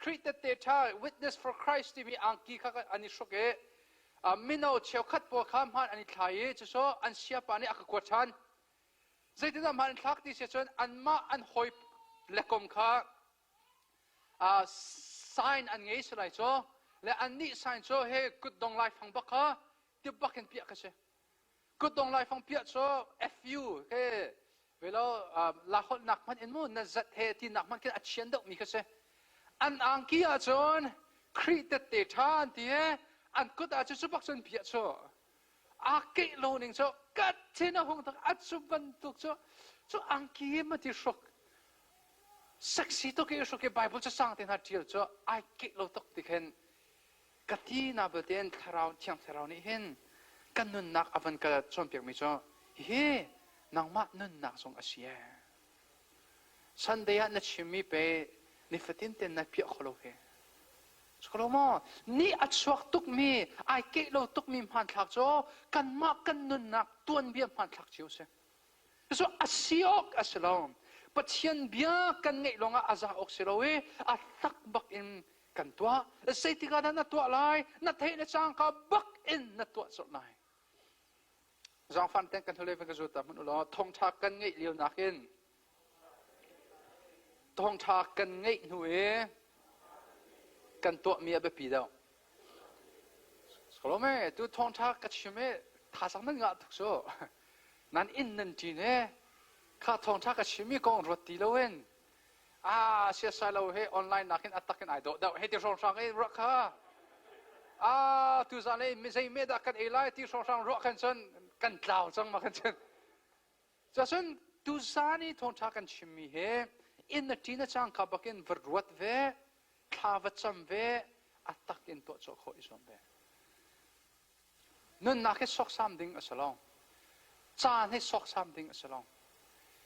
Speaker 1: ครีตเตท่า witness for Christ ที่มีอังกีข้าอันนี้ชกมินเอาเชี่ยวขัดพวกข้ามหันอันนี้ทายจะชัวอันเสียปานี่อักกวดชันใจที่นั่นมันทักที่เสียจนอันมาอันหอยเล็กมข้าsign อันงี้สไลด์ชัวและอันนี้ sign ชัวเฮ้กุดดงไลฟ์ฟังบักข้าที่บักกันเปียกกันเช่กุดดงไลฟ์ฟังเปียกชัว fu เฮ้เวลาลาคนหนักมันเอ็นมูนจัดเฮที่หนักมันก็อัดเชียนดอกมีกันเช่อันอังกี้อาจารย์ครีตเตทานที่อันก็อาจจะสุบักจนเปียกชัวอาเกโลนึงชัวกัดเชนะหงตักอัดสุบันตุกชัวอังกี้มันที่ชกสักสิตัวเกี่ยวกับไบเบิลจะสร้างที่นัดเดียวชัวไอเกโลตุกที่เห็นกัดที่นาเบเดนทาราวเทียงทาราวนี่เห็นกันนุนนักอวันกัดชนเปียกมีชัวเฮ้นางมานุนนักทรงอาเซียสันเดียนัดชิมีไปนิฟตินเตนนัดเปียกขลุ่ยสกลมอนี่อัดสวกตุกมีไอเกโลตุกมีพันทักจ่อกันมากันนุนนักตัวนเบียพันทักเชียวเสียso asyok aslam pathian bia kan ngei longa aza oxilowe atak bak in kan tua sei tika na tua lai na thei na chang ka bak in na tua so lai zang fan ten kan thole ve ka zuta mun lo thong thak kan ngei liu nakin thong thak kan ngei nuwe kan tua mi abe pi dau skolome tu thong thak ka chime tha sang na nga thuk soนั้นอินนันจีเน่ข้าทองทักกับชิมิกองรถตีเลวินเสียสายเราเฮออนไลน์นักขึ้นอัตตะกันไอโดดเฮที่ส่งสั่งไอ้รักข้าทุกสันเอ้ไม่ใช่เมดักกันเอไลที่ส่งสั่งรักกันจนกันเล่าจังมากันจนจะส่วนทุกสันนี่ทองทักกันชิมิเฮอินนันจีน่าจังขับกินวรวดเวข้าวจำเวอัตตะกินตัวโจโคอิสมเวนั่นนักให้สกสามดิ่งอัสลองจานให้สกสามดิ่งสลอง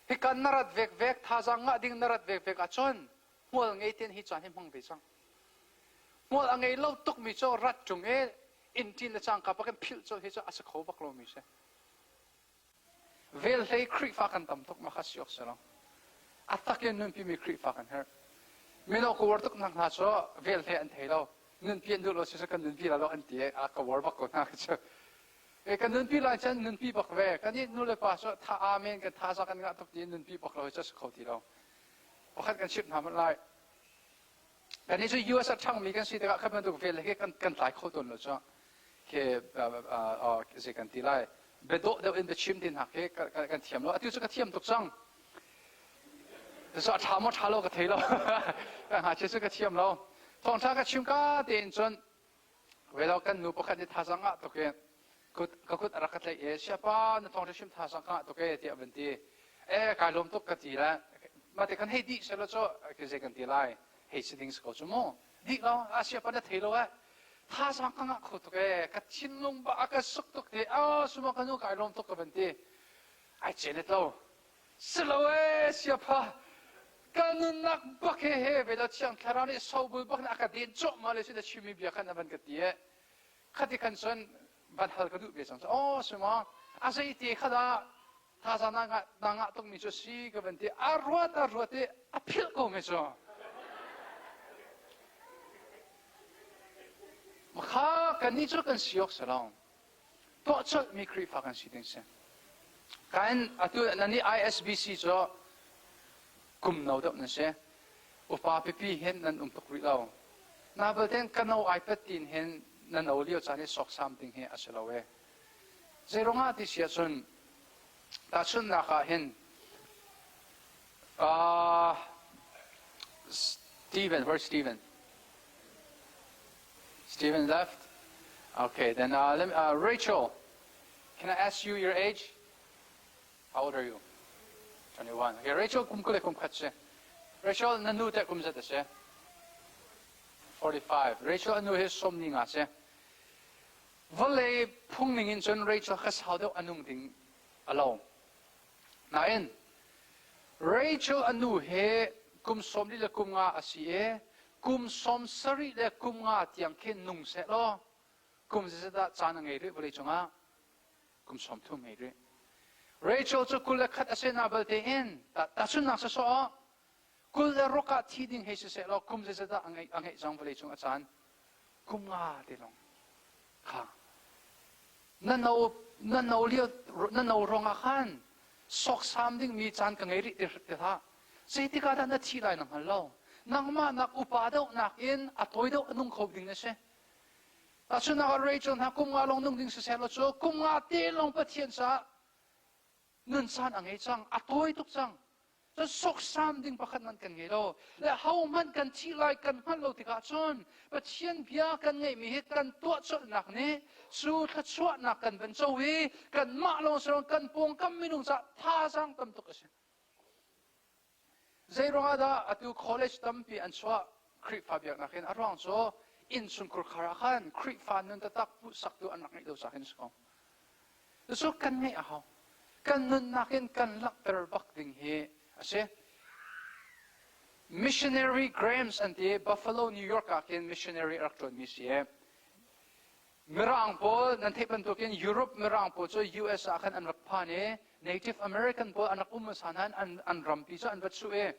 Speaker 1: ให้กันนรัดเวกท่าจังงะดิ่งนรัดเวกอาจนมัวไงเตียนให้จานให้มังเบจังมัวไงเล่าตุกมิโจรัดจงอินทินจังกับกันพิลโจให้จอาศัยเขาบักโลมิเชเวลให้ครีฟักันตำตุกมาขัดยกสลองอัตตะเกนนุนพิมีครีฟักันเฮไม่นอกวอร์ตุกนังหาโจเวลให้อันเทโลนุนเพียนดูโลเชสกันนุนพิลาโลอันเตียอากวอร์บักก็นักโจกันนุนพี่ลายฉันนุนพี่บักเวกันนี่นู่นเลยป่ะsoท่าอาเมนกันท่าสักกันก็ทุกทีนุนพี่บักเราจะสกอที่เราพอขัดกันชิบทำอะไรกันนี่ช่วย US ช่างมีกันสิแต่ก็ขับมันถูกเวลากันหลายข้อต้นเลยจ้ะแค่สิกันที่ไรเบดโดเดี๋ยวอินไปชิมดินหักแค่กันเทียมแล้วที่สุดก็เทียมทุกจังแต่soถามว่าท่าเราก็เทเราหาเชื่อก็เทียมเราทองท่าก็ชิมก็เดินจนเวลากันนูพอขัดที่ท่าสังอ่ะตัวแกก็คุดรักกันเลยเชื่อป่ะนทองจะชิมท่าสังกัดตัวแกที่อันที่การลมตุกกันทีละมาแต่กันให้ดีเสร็จแล้วก็คือเจกันทีไรให้สิ่งสกุลชั่วโมงดีแล้วเชื่อป่ะเนี่ยเทแล้วท่าสังกัดคุดตัวแกกัดชินลงบ้ากัดสุกตัวแกสมมติกันนู้การลมตุกกันทีไอ้เจเน็ตเราเสร็จแล้วเชื่อป่ะกันนู้นักบักเฮ่เวลาเชียงคาราวนี่สาวบุญบักนักการเดินจบมาเลยสิแต่ชิมมีเบียร์กันนับกันทีขัดที่กันส่วนบันทัลกระดูกเบี้ยจังสมองอาศัยที่ข้าได้ท่าจะนั่งต้องมีจุดสีกับเป็นที่อารวาดอภิลก็ไม่จบมาข้ากันนี่จุดกันสิยกสลองตัวจุดมีครีฟักันสิดิ้งเซนกันตัวนั่นนี่ ISBC จ้ะกลุ่มเราดับนั่นเซอุปาพี่เห็นนั่นตุกริเราน่าเบลเดนกันเอา iPad ตีนเห็นนั่นเอาเลี้ยวจากนี้สกสามดิ่งเฮอสลาเวเจรงอาที่เสียชนตาชนนักเห็นSteven where's Steven left okay then Rachel can I ask you your age how old are you 21 okay Rachel kum kule kum khatse Rachel nanu te kum zata se 45 Rachel anu he somni nga se vale phungning in chon Rachel khasaudo anung ding alo nain Rachel anu he kum somni le kum nga asie kum som sari le kum nga tiang khen nung se lo kum se da chana ngai re vale chunga kum som thu mai re Rachel chu kul khat ase na balte in ta chun na so kul le roka thiding he se lo kum se da angai jang vale chunga chan kum nga de long ha nan no liu nan no ronga khan sok sam ding mi chan ka ngai ri te tha se ti ka da na thi lai nang lo nang ma nak upa do nak in atoi do anung khop ding na se ta chu na Rachel na kum nga long nung ding se lo chu kum nga te long pathian sa nun san angai chang atoi tuk chang so sok sam ding pakhat nan kan ngai lo le how man kan thi lai kan han lo ti ka chon pathian bia kan ngai mi he kan to chot nak ne su tha chwa nak kan ben so wi kan ma lo so kan pong kam minung sa tha sang tam tuk ase zaironga da atu college tampi an chwa khri fa biak nakin arwang so in sun kur khara khan khri fa nun ta tak pu sak tu anak ngai do sa hin so so kan ngai a haw kan nun nakin kan lak per bak ding he ase missionary Grahams and the Buffalo New York akin missionary action misie mirang po nan thepan to kin Europe mirang po so US akan an rakpane Native American po anak umasanan an rampi so an batsu e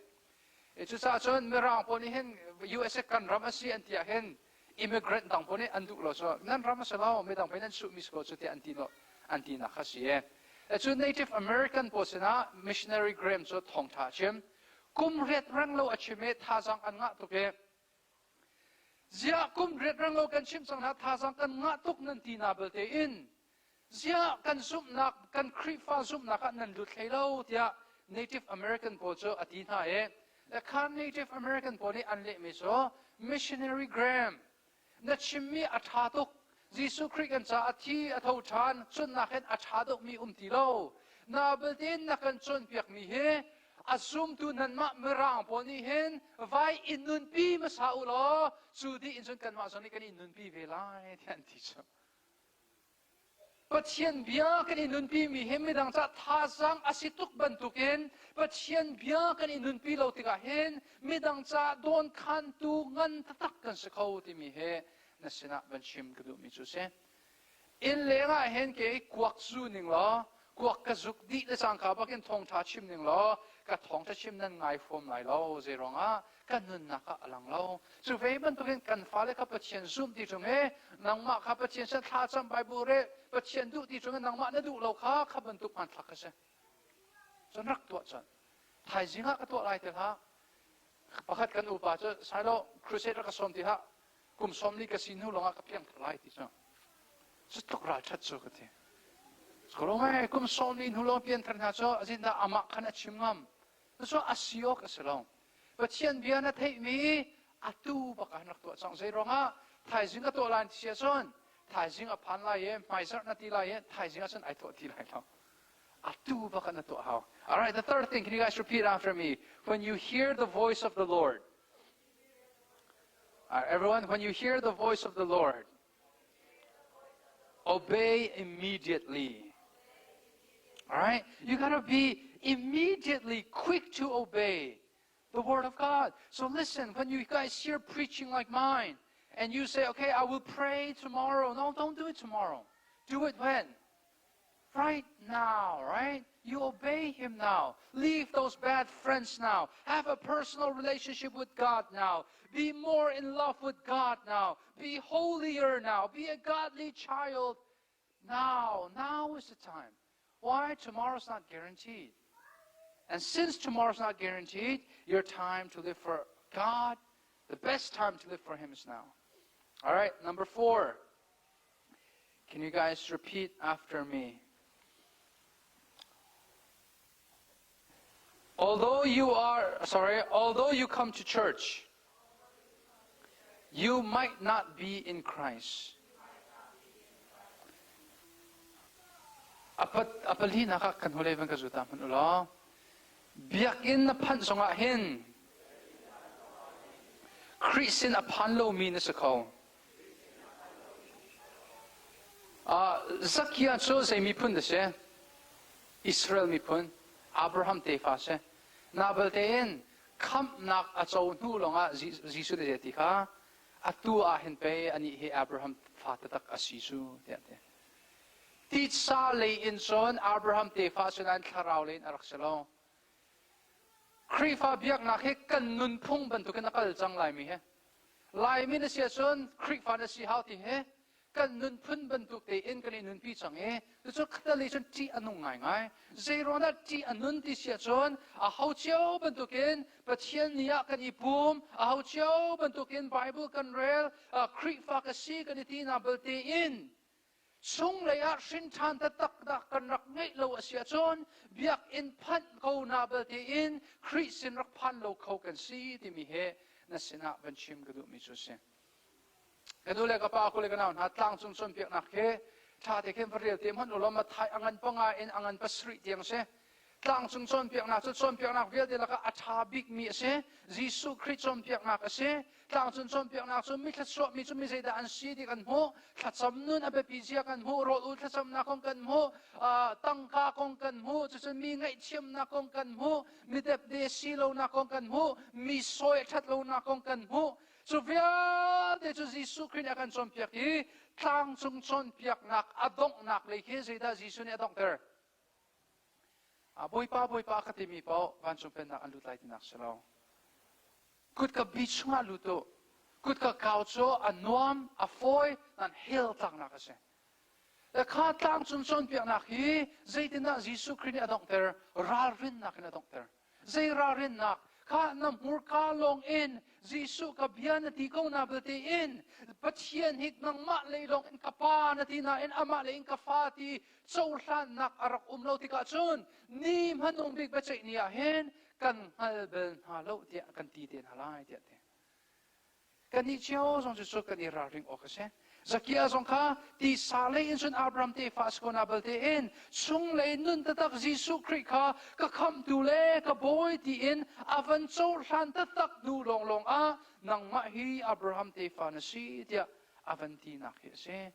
Speaker 1: chu sa chon mirang po ni hen US kan ramasi an tia hen immigrant dang po ni andu lo so nan ramasalo me dang penan su misko so ti antino antina khasie chu Native American po sina missionary Graham so thong tha chem kum ret rang lo achime tha jang an nga to ke zia kum ret rang lo kan chim sang na tha jang kan nga tuk nan ti na belte in zia kan sum nak kan krifa sum nak nan lu thailo tia Native American po cho ati na e the kan Native American po ni an le me so missionary Graham na chimmi atha tuk Jisu Christ sa athi atho than chun na khen atha dok mi ti lo na betin na kan chun piak mi he asum tu nan ma merang po ni hen vai inun pi ma sa u lo chu di in chun kan ma so ni kan inun pi ve lai thian ti cho pathian bia kan inun pi mi he mi dang cha tha sang asituk ban tuken pathian bia kan inun pi lo ti ka hen mi dang cha don khan tu ngan tak kan se khau ti mi he na sina ban chim kadu mi chu se in lenga hen ke kwak su ning lo kwak ka zuk di le sang kha bakin thong tha chim ning lo ka thong tha chim nan ngai form lai lo ze ronga kan nun na ka alang lo chu ve ban tu kan fa le ka pathian zum ti chung he nang ma ka pathian sa tha cham bible re pathian du ti chung nang ma na du lo kha kha ban tu pan thak ka se so rak to chan thai jinga ka to lai te ha pakhat kan upa cha Sailo crusade ka som ti ha kum somni ka sinu longa ka piang lai ti cha stok ra chat so ka ti skoro mai kum somni nu lo pian than ha cho ajinda ama khana chimngam so asio ka selong pathian biana thei mi atu ba ka nak to chang sei ronga thai jinga to lan ti son thai jinga phan lai ye mai sar na ti lai ye thai jinga son ai to ti lai lo atu ba ka na to how all right the third thing can you guys repeat after me when you hear the voice of the Lord everyone, when you hear the voice of the Lord, obey immediately. All right? You got to be immediately quick to obey the Word of God. So listen, when you guys hear preaching like mine, and you say, okay, I will pray tomorrow. No, don't do it tomorrow. Do it when? Right now, right? You obey Him now. Leave those bad friends now. Have a personal relationship with God now. Be more in love with God now. Be holier now. Be a godly child now. Now is the time. Why? Tomorrow's not guaranteed. And since tomorrow's not guaranteed, your time to live for God, the best time to live for Him is now. All right, number 4. Can you guys repeat after me? Although you come to church, you might not be in Christ. Apali naka kanhulevan kazuta manulo. Biyakin na pansonga hin. Christian upon lo mi na sa ko. Zakia cho say mi pun da se. Israel mi pun. Abraham te fa se. Nabal te in. Kam nak a cho nu longa Jisu de ti kha. Atu a hin pe ani he Abraham fa ta tak asisu te te. Ti sa le in son Abraham te fa se nan tharau le arak selo. Kri fa biak nak he kan nun phung ban tu kan kal chang lai mi he. Lai mi na sia son kri fa na si how ti he. Kan nun phun ban tu te in kan nun pi chang he. Tu chu khata le son ti anung ngai ngai. Zero na ti anun ti sia son a how chiao ban tu ken pathian nia kan ipum a how chiao ban tu ken Bible kan rel kri fa ka si kan ti na bal te in. Sung laya sin tan ta tak da kan rak ngai lo asia chon biak in phan ko na bal te in kri sin rak phan lo ko kan si ti mi he na sina ban chim gadu mi chu se gadu le ka pa ko le ka naun ha tlang chung chon piak nak he tha te kem riel te man lo ma thai angan panga in angan pasri tiang se tlang chung chon piak nak chon piak nak vel de la ka atha big mi se Jisu Christ chon piak nak se tlang chon piak nak chon mi thla so mi chu mi se da an si di kan mo thla cham nun abe pi jia kan mo ro u thla cham na kong kan mo tang ka kong kan mo chu chon mi ngai chiam na kong kan mo mi dep de si lo na kong kan mo mi soi that lo na kong kan mo so vel de chu Jisu Christ akan chon piak hi tlang chon piak nak adong nak le ke se da Jisu ne adong ter BAWIPA ka timi po van chon pen nak an lut lai ti nak selo kut ka beach nga luto kut ka kaucho anuam afoy nan hil tang na kasi the ka tang chun piak nak hi zaitin na Jisu Christ adong ter rarin nak na adong ter zai rarin nak ka nam mur ka long in Jisu ka bian na ti ko na bate in pathian hik nang ma le long in kapa na ti na in ama le in kafati choulan nak arak umlo ti ka chun ni manong big bachai ni a hen kan halben halo dia kan ti den halai dia te kan ni chio song chu kan i ra ring okase zakia song kha ti sale in sun Abraham te fas ko na balte in sung le nun ta tak Jisu Christ kha ka kham tu le ka boy ti in avan chol han ta tak nu long long a nang ma hi Abraham te fa na si dia avan ti na khe se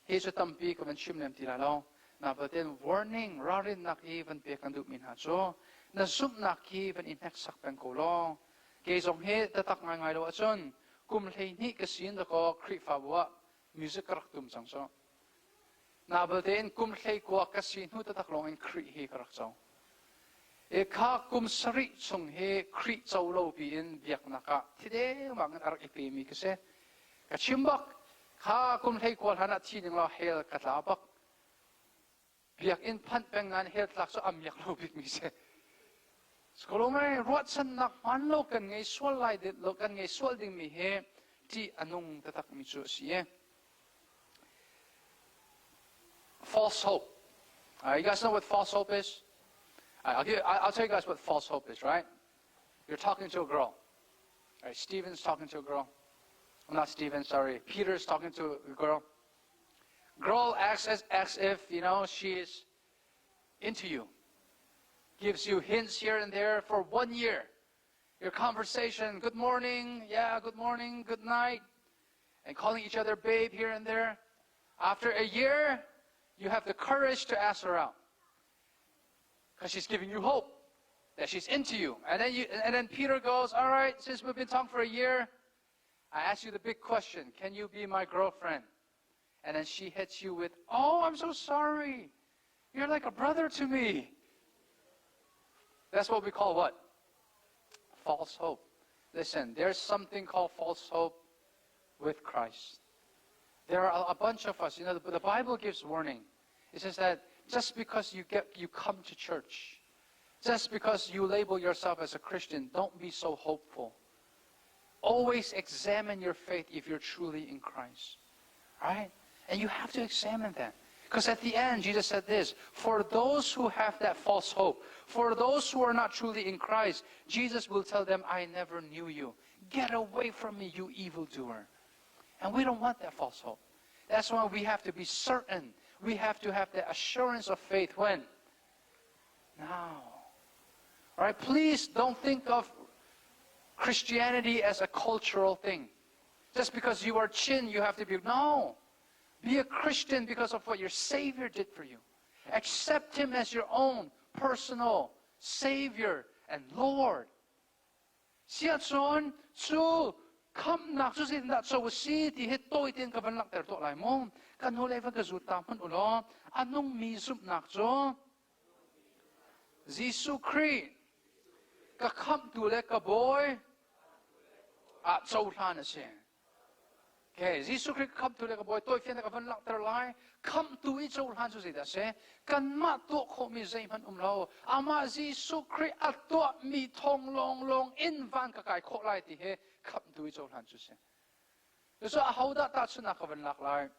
Speaker 1: he chu tampi ka van shim lem ti la lo na baten warning rarin nak even pe kan du min ha cho na sup nak ki van in hek sak pen ko lo ke song he ta tak ngai ngai lo achon kum lei ni ka sin da ko kri fa wa music rak tum chang so na baten kum lei ko ka sin hu ta tak long in kri he ka rak so e kha kum sari chung he kri chau lo pi in biak na ka thide mang ar e mi ka se ka chimbak kha kum lei ko hana thi ning lo hel ka tla bak biak in phan pengan hel tlak so am yak lo bik mi se skolomai ruat san nak man lo kan ngai swal lai de lo kan ngai swal ding mi he ti anung tatak mi chu si e false hope you guys know what false hope is I'll tell you guys what false hope is, right? You're talking to a girl. Right, Stephen's talking to a girl. I'm not Stephen, sorry. Peter's talking to a girl. Girl acts as if, you know, she is into you. Gives you hints here and there for 1 year. Your conversation, good morning, yeah, good morning, good night. And calling each other babe here and there. After a year, you have the courage to ask her out. Because she's giving you hope that she's into you. And then Peter goes, all right, since we've been talking for a year, I ask you the big question, can you be my girlfriend? And then she hits you with, oh, I'm so sorry. You're like a brother to me. That's what we call what? False hope. Listen, there's something called false hope with Christ. There are a bunch of us, you know, the Bible gives warning. It says that just because you come to church, just because you label yourself as a Christian, don't be so hopeful. Always examine your faith if you're truly in Christ. Right? And you have to examine that. Because at the end, Jesus said this, for those who have that false hope, for those who are not truly in Christ, Jesus will tell them, I never knew you. Get away from me, you evildoer. And we don't want that false hope. That's why we have to be certain. We have to have the assurance of faith when? Now. All right, please don't think of Christianity as a cultural thing. Just because you are Chin, you have to be. No. Be a Christian because of what your Savior did for you. Accept Him as your own personal Savior and Lord. Siya chon chu kham nak chu sin da chu si ti he toi ten ka ban lak ter to lai mom kan ho lewa ka zu tam hun ulo anong mi sup nak cho Jesus Christ ka kham tu le ka boy a chou than a se ke Jesus Christ kham tu le ka boy toi fian ka ban lak ter lai kham tu I chou than chu si da se kan ma to kho mi zai man lo ama Jesus Christ a to mi thong long in van ka kai kho lai ti he kham tu I chou than chu se so a how da ta chuna ka ban lak lai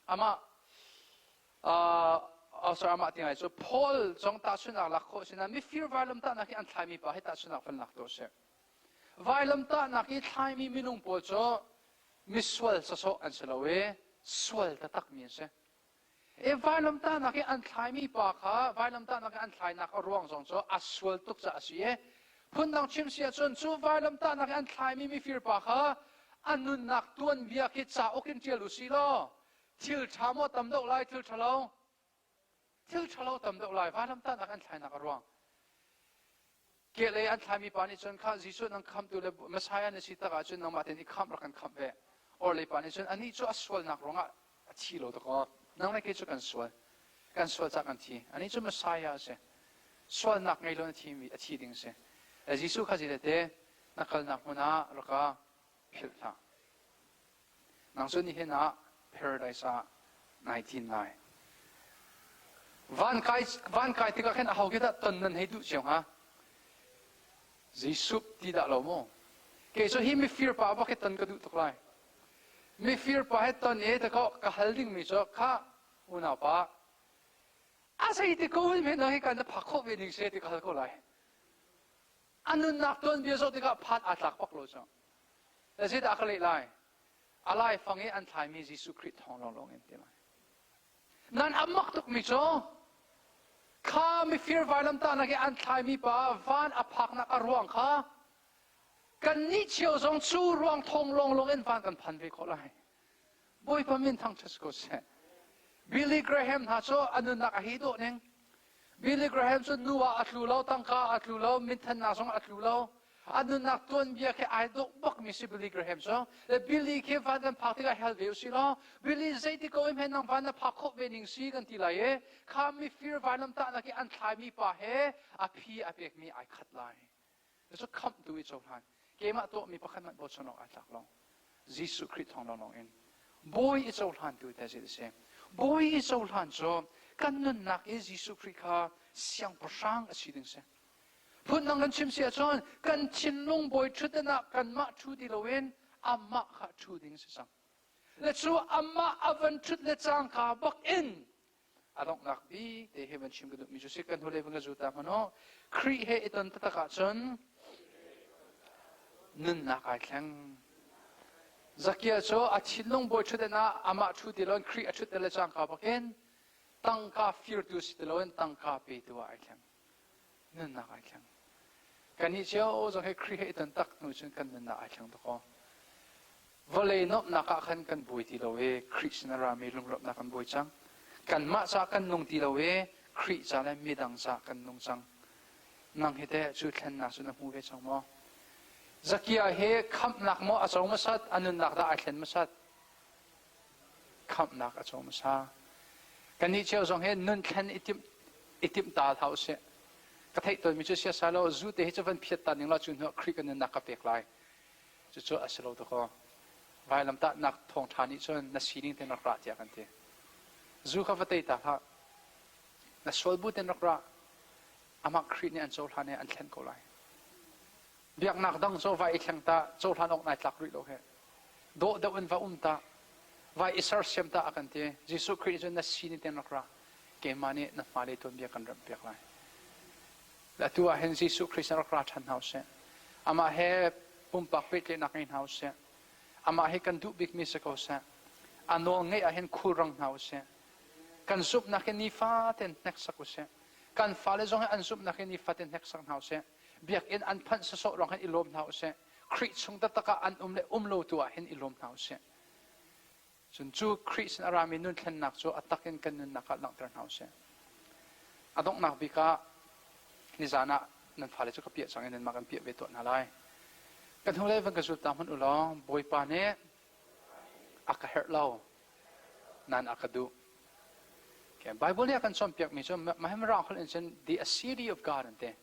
Speaker 1: ama sorry ama ting ai so Paul jong ta chuna lak kho sina mi fear valam ta na ki an thlai mi pa he ta chuna ban lak to se valam ta na ki thlai mi minung po cho miswal sa so an selawe swal ta tak mi se e valam ta na ki an thlai mi pa kha valam ta na ki an thlai na ka ruang jong cho aswal tuk cha asie phun dang chim sia chon chu valam ta na ki an thlai mi fear pa kha anun nak tuan bia ki cha okin tia lu si lo thil thamo tam dok lai thil thalo tam dok lai valam ta na ki an thlai na ka ruang ke le an thlai mi pa ni chon kha jisu nang kham tu le masaya ne si ta ka chon nang ma ten ni kham ra kan kham ve or le pa ni chon ani chu aswal nak ronga chi lo to ko nang le ke chu kan swal cha kan thi ani chu masaya se swal nak ngai lo na thi mi a thi ding se jisu kha ji le te nakal nak muna ra ka phil tha nang chu ni he na paradise a 19 lai van kai ti ka khen a ho ge da ton nan he du cheu ha jisu ti da lo mo ke so hi mi fear pa ba ke ton ka du tok lai mi fear pa he ton e ta ko ka halding mi cho kha una pa asai ti ko me na he kan da phakho ve ning se ti ka ko lai anun nak ton bi so ti ka phat atlak pak lo cho la se da khle lai alai fangi an thai mi jisu Christ thong long en ti lai nan amak tuk mi cho kha mi fear valam ta na ke an thai mi pa van aphak na arwang kha kan ni chiao zong chu ruang thong long en van kan phan ve kho lai boy pa min thang chas ko se Billy Graham ha cho anun nak hi do neng Billy Graham cho nuwa atlu lo tangka atlu lo min than na song atlu lo anun nak tuan bia ke ai do bak mi si Billy Graham so le Billy ke van kan phak ti ka hel ve si lo Billy zai ti ko im hen nang van na phak kho ve ning si kan ti lai e kha mi fear valam ta na ke an thai mi pa he a phi a pek mi ai khat lai so kham tu I so han ke ma to mi pakhan man bo chono atlak lo Jesus Christ thong long in boy it's all han tu ta se se boy it's all han so kan nun nak e Jesus Christ kha siang pasang a si ding se phun nang kan chim sia chon kan chin long boy thutana kan ma thu di lowen amma kha thu ding se sang le chu amma avan thut le chang kha bak in adong nak bi te heaven chim ga mi se kan hole bang zuta mano kri he iton ta ka chon nun nak ai thang zakia cho a chin long boy thutana amma thu di lon kri a thut le chang kha bak in tang ka fear tu si lowen tang ka pe tu ai thang nun nak ai thang kan hi chiao zo he create an tak nu chun kan na ai thang to ko vole no na ka khan kan bui ti lo we krishna ra me lung lop na kan bui chang kan ma cha kan nung ti lo we kri cha le mi dang cha kan nung chang nang he te chu thlen na su na mu ve chang mo zakia he kham nak mo a chong ma sat anun nak da ai thlen ma sat kham nak a chong ma sa kan hi chiao zong he nun thlen itim ta thau se ka thei to mi chu sia Sailo zu te he chavan phiat ta ning la chun no khri kan na ka pek lai chu chu asalo to ko vai lam ta nak thong thani chon na sining te na ra tia kan te zu kha fatei ta ha na sol bu te na ra ama khri ne an chol hane an thlen ko lai biak nak dang so vai thlang ta chol han ok nai tlak ri lo he do da un va ta vai isar sem ta akan te Jesu Christ na sining te na ra ke mani na fale ton bia kan ram pek lai la tua hen Jesu Christ na ra than house ama he pumpak pet le nakin house ama he kan du big miss ko sa ano ngai a hen khurang house kan sup na ken ni fa ten next sa ko se kan fale zong an sup na ken ni fa ten next sa house biak in an phan sa so rong hen ilom house คริสต์ตะตะกะอันเลโลตัวเห็นอิลมหนาวเสียจนจูคริสต์อารามินุนเล่นนักจูอัตตะกินกันนุนนักหลังตระหนาวเสียอดงนักบิกะนิจานะนั่นฟ้าเลยจูกเปียสังเกตนั่นมากันเปียเวตัวนั่นเลยกันทุเรศวันกระสุนตามมันอุลองบอยปาเนี่ยอักเฮร์เล่านั่นอักดูแค่ไบเบิลเนี่ยกันสมเปียกมีสมมาให้มันร้องเขาเล่นเช่น the city of God นั่นเอง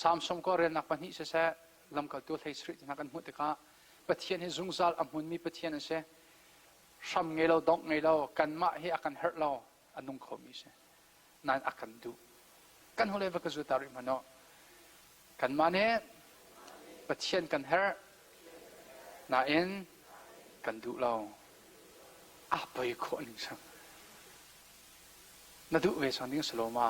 Speaker 1: สามสมก็เรียนนักปนิเสะลำกับตัวไทยสตรีนักกันมุติกะปะเทียนให้จุงซาลอมุนมีปะเทียนนั่นเสะซ้ำไงเราดอกไงเรากันมาให้อักกันเฮร์เราอันนุ่งเขามีเสะนั่นอักกันดูกันหัวเลยวันกระสุนตาริมันเนาะกันมาเนี่ยปะเทียนกันเฮร์น่าเอ็นกันดูเราไปคนหนึ่งสังนั่นดูเวสันนิ่งสโลมา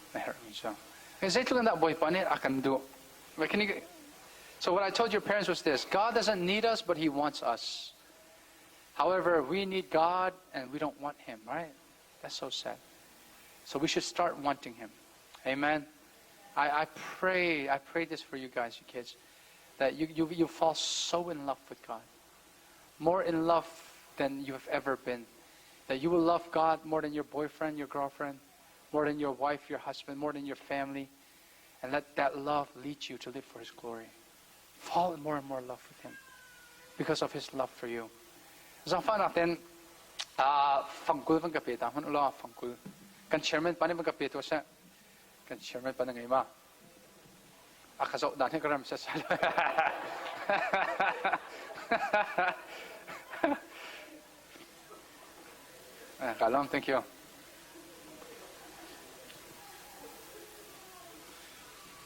Speaker 1: ไม่เห็นมั้งสังเฮ้ยเจ้าตัวนั้นบ่อยปานเนี่ยอากันดูไม่คิดนี่ so what I told your parents was this God doesn't need us but He wants us however we need God and we don't want Him right that's so sad so we should start wanting Him amen I pray this for you guys you kids that you fall so in love with God more in love than you have ever been. That you will love God more than your boyfriend, your girlfriend, more than your wife, your husband, more than your family. And let that love lead you to live for His glory. Fall in more and more love with Him because of His love for you. Zangfa natin, fangkul bang kape, taman ulo fangkul. Kan chairman pa ni bang kape to siya. Kan chairman pa na ngayon ma. Akaso dahil karam sa Sailo. Kalong, thank you.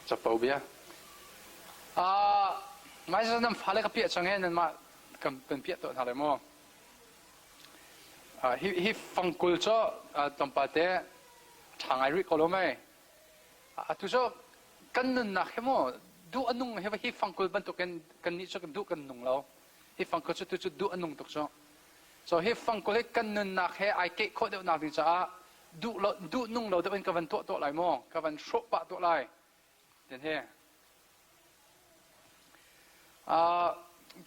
Speaker 1: Sa phobia. Mai sa nam phale ka pia changen nan ma kam pen pia to thale mo. Hi fangkul cho tampate thangai ri kolomai. Tu so kan nun na khemo du anung he hi fangkul ban to kan ni so kan du kan nung lo. Hi fangkul cho tu du anung tok so. So he fangkul he kan nun nak he ai ke kho de nak ding cha du nung lo de ben ka van to lai mo ka van shro pa to lai den he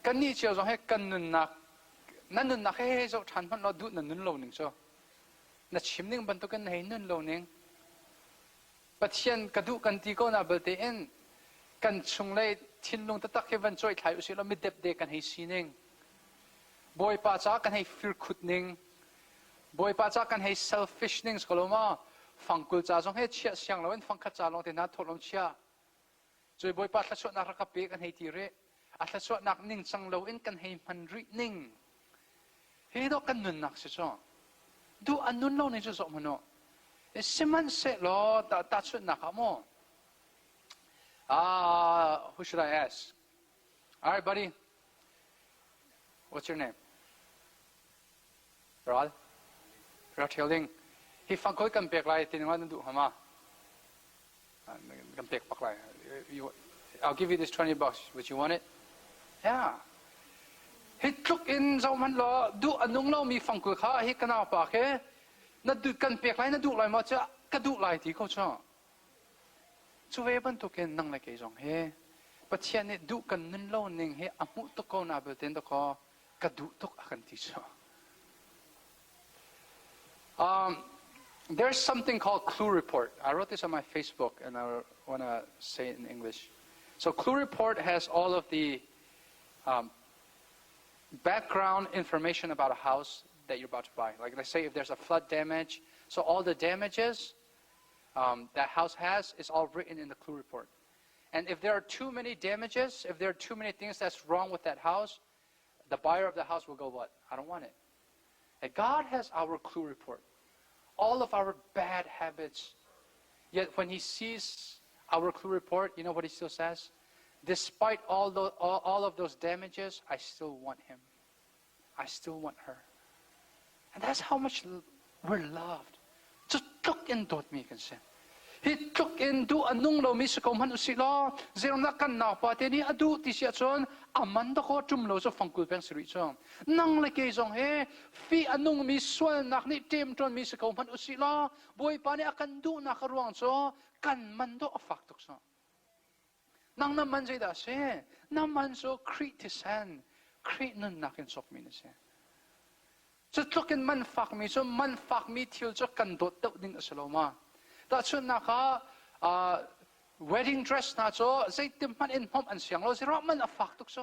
Speaker 1: kan ni chiao so he kan nun nak he so than man lo du nun lo ning so na chim ning ban to kan he nun lo ning pathian ka du kan ti ko na belte en kan chung lai thin lung ta tak he van choi thai u si lo mi dep de kan he sining boy pa cha kan hay fear khutning boy pa cha kan hay selfishning skoloma fangkul cha jong he chia siang lo en fangkha cha long te na tholom chia choi boy pa thla na ra pe kan hay ti re a thla nak ning chang lo en kan hay man ri ning he do kan nun nak se cho du anun lo ni so mano e siman se lo ta chut nak mo who should I ask all right buddy what's your name Rod Hilding he fangkul kan pek lai tin ngan du hama kan pek pak lai I'll give you this $20 would you want it yeah he took in zo man lo du anung lo mi fangkul kha he kana pa ke na du kan pek lai na du lai ma cha ka du lai ti ko cha chu ve ban to ken nang lai ke jong he pathian ne du kan nun lo ning he amu to ko na bel ten to ko ka du tok akan ti cha there's something called Clue Report. I wrote this on my Facebook and I want to say it in English. So Clue Report has all of the background information about a house that you're about to buy. Like let's say if there's a flood damage, so all the damages that house has is all written in the Clue Report. And if there are too many damages, if there are too many things that's wrong with that house, the buyer of the house will go, what? I don't want it. And God has our Clue Report. All of our bad habits. Yet when He sees our Clue Report, you know what He still says? Despite all of those damages, I still want him. I still want her. And that's how much we're loved. Just look in dot me can say. He took in do anung lo misiko man usilo zero na kan na pa te ni adu ti sia chon amanda ko tum lo so fangkul peng sri chon nang le ke jong he fi anung mi swal nak ni tem ton misiko man usilo boy pa ni akan du na karuang so kan mando afak tok so นังน้ำมันใจด่าเช่น้ำมันโซครีติสันครีนั่นนักอินสกมีนะเช่จะทุกินมันฝักมีโซมันฝักมีทิลจะกันโดดเต่าดิ้งอสโลมาแต่ชุดนักwedding dress นะโซใจเต็มมันอินพอมอันเสียงเราสิรักมันฝักทุกโซ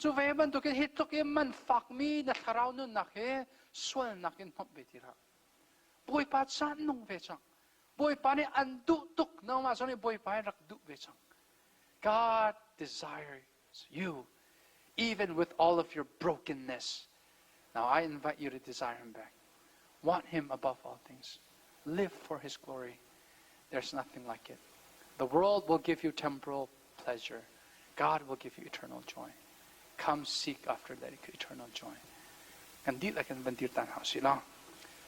Speaker 1: จูเวบันตุกินฮิตตุกินมันฝักมีนักเรานุนนักเฮส่วนนักอินพอมเบติระบอยปาจันนุ่งเวจังบอยปานี่อันดุตุกน้องมาโซนี่บอยปารักดุเวจัง God desires you even with all of your brokenness. Now I invite you to desire Him back. Want Him above all things. Live for His glory. There's nothing like it. The world will give you temporal pleasure. God will give you eternal joy. Come seek after that eternal joy. กันดีละกันบันทิตันหาสิละ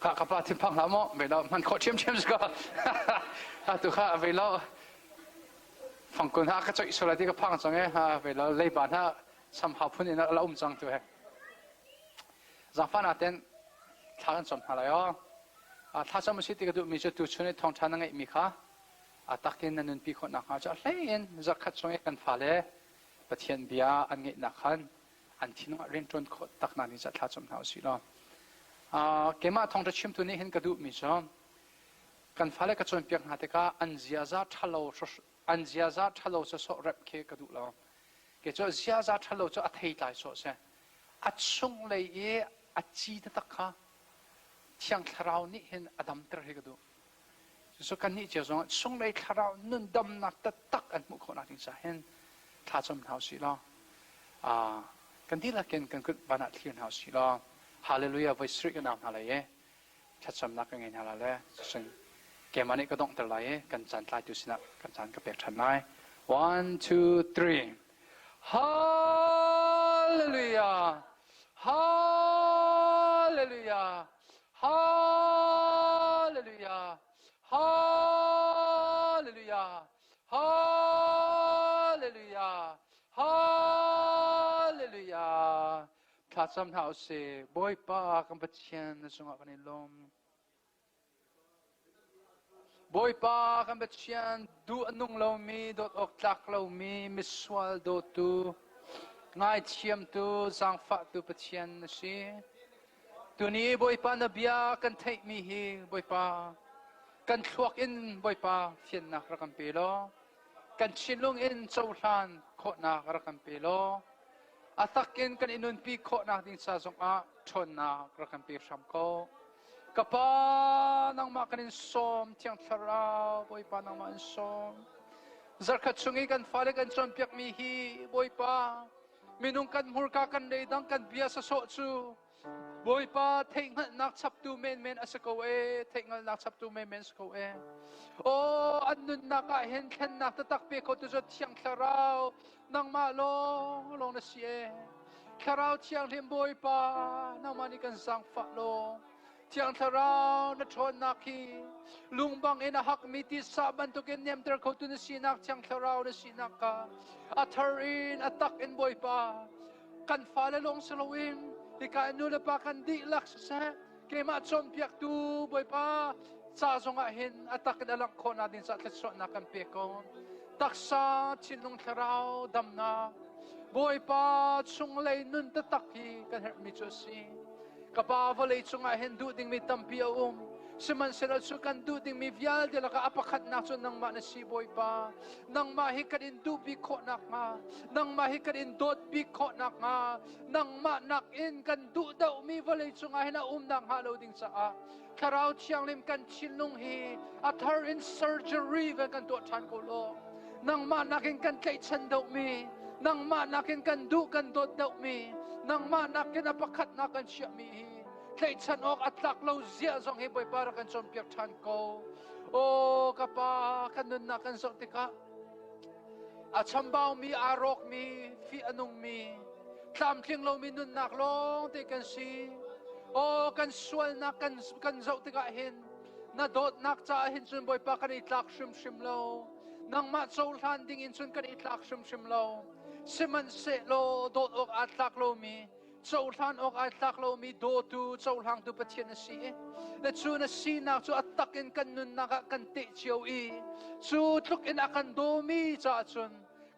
Speaker 1: ข้ากับปลาทิมพังละมั้งเวลามันขอเชี่ยมสิก็ตัวข้าเวลาฝั่งคนข้าก็จะอิสระที่ก็พังจังเงี้ยเวลาเลยบ้านข้าสัมผัสพุ่นนี่เราจังตัวเองจากฟ้าหน้าเต็นทางสมอะไรอ๋อถ้าสมมติที่กระดูกมีจุดตัวชนในท้องทางนั่งไงมีค่ะตักกินนั่นนึงปีคนนักจะเล่นจะคัดช่วยกันฟ้าเลยประเทศเบียอันเงี้ยนักขันอันที่น้องเรียนจนตักนั่นนี่จะท้าสมเท่าสิละเกี่ยมาท้องจะชิมตัวนี้เห็นกระดูกมีจ้ะกันฟ้าเลยกระชวนเปียกหาเด็กอันเสียจะทะเลาจะสอบรับเคกระดูกเราเกี่ยวกับเสียจะทะเลาจะอัดให้ตายสอบเสียอัดส่งเลยอัดจีนตักค่ะที่ยังคราวนี้เห็นอดัมตระให้กระดูกสุกันนี้เจ้าส่งเลยคราวนั้นดำนักตักอันมุขนักที่จะเห็นท้าจำเท้าสิละกันที่ละกันกุบรรณาที่เท้าสิละฮาเลลูยาไว้สริกันนำอะไรท้าจำนักยังไงฮาเลลูยาซึ่งเกมอันนี้ก็ต้องตระเลยกันจันทร์ลายตุสินะกันจันทร์ก็เปียกทันได้ 1 2 3 Hallelujah Hallelujah Hallelujah Hallelujah Hallelujah Hallelujah ข้าจำเท้าเสบอยปากำปัจเจียนสงฆ์กันในลมบอยปากันเป็นเชียนดูอันนุ่งเรามีดดออกจากเรามีมิสวาลโดตูง่ายเชียมตูสังฟักตูเป็นเชียนสิตัวนี้บอยปานเบียกันเทมีฮีบอยปากันทวกอินบอยปาเฟียนนักรักกันเปโลกันชินลงอินเจ้าทานโคนักรักกันเปโลอัตักอินกันอินุนปีโคนักดิ้งซาสงอาชนนักรักกันเปรชัมโกกับปานางมากันอินสมเทียงทราวบอยปานางมาอินสมจักขัดชงกันฟ้าเลกันจนเปียกมีฮีบอยปามีนุ่งกันมูรกากันเลยดังกันเบียสะโซจูบอยปาเทงนักชับตูเมนอสโกเอเทงนักชับตูเมนสโกเอโอ้อันนุนนักเห็นแค่นักตะตักเปียกเขาจะเทียงทราวนางมาลงนะเสียทราวเทียงเทียมบอยปานางมานี่กันสังฟ้าลงเทียงทราวนัทนักฮีลุงบังเอ็นหักมิติสาบันตุกินเนียมเตอร์เขาตุนสีนักเทียงทราวนัสีนักกาอัทารินอัตักเอ็นบอยปากันฟ้าเลลงสโลวินที่การนูเลปากันดีลักษณะเกมาจนเปียกตูบอยปาซาจงอาหินอัตักเดลังคนอาดินสัตว์สดนักกันเปียกอนตักษาชินลงทราวดำนาบอยปาชงเลยนุนตะตักฮีกันเฮมิจุสีกับบ่าวเลยจงอาเห็นดูดิ่งมีตั้มพิอาสมันเสร็จสุกันดูดิ่งมีวิญญาณเดี๋ยวก็อัปขัดนักจนนังมาในสีบอยปานังมาให้กันอินดูบิโคนักมานังมาให้กันอินโดดบิโคนักมานังมานักอินกันดูเดามีวเลยจงอาเห็นนังฮาโลดิ่งสะคาราวเชียงลิมกันชินลงฮีอัทาร์อินเซอร์เจอรี่กันตัวทันกุโลนังมานักอินกันไกชันเดามีนังมานักอินกันดูกันโดดเดามีนังมานักอินอัปขัดนักกันเชียมีใครฉันออกอัตลักเราเสียจงให้บอยปารักันจนเปียกทันโกโอ้กับปากันนุนนักกันสติกะอาชัมบ่าวมีอารกมีฟีอนุงมีตามเพียงเรามีนุนนักลงที่กันสีโอ้กันสวยนักกันสติกะเห็นนาโดดนักจะเห็นจนบอยปากันอิตลักชิมเรานังมาโจลทันดิ่งอินจนกันอิตลักชิมเราสิมันเสโลโดดออกอัตลักเรามีโจลทันออกอัตลักเรามีโดตูโจลทังตุปะเทียนสีและจูนสีนักจูอัตตักอินกันนุนนักกันเตะเจียวอีจูทุกอินอากันโดมีจ่าจุน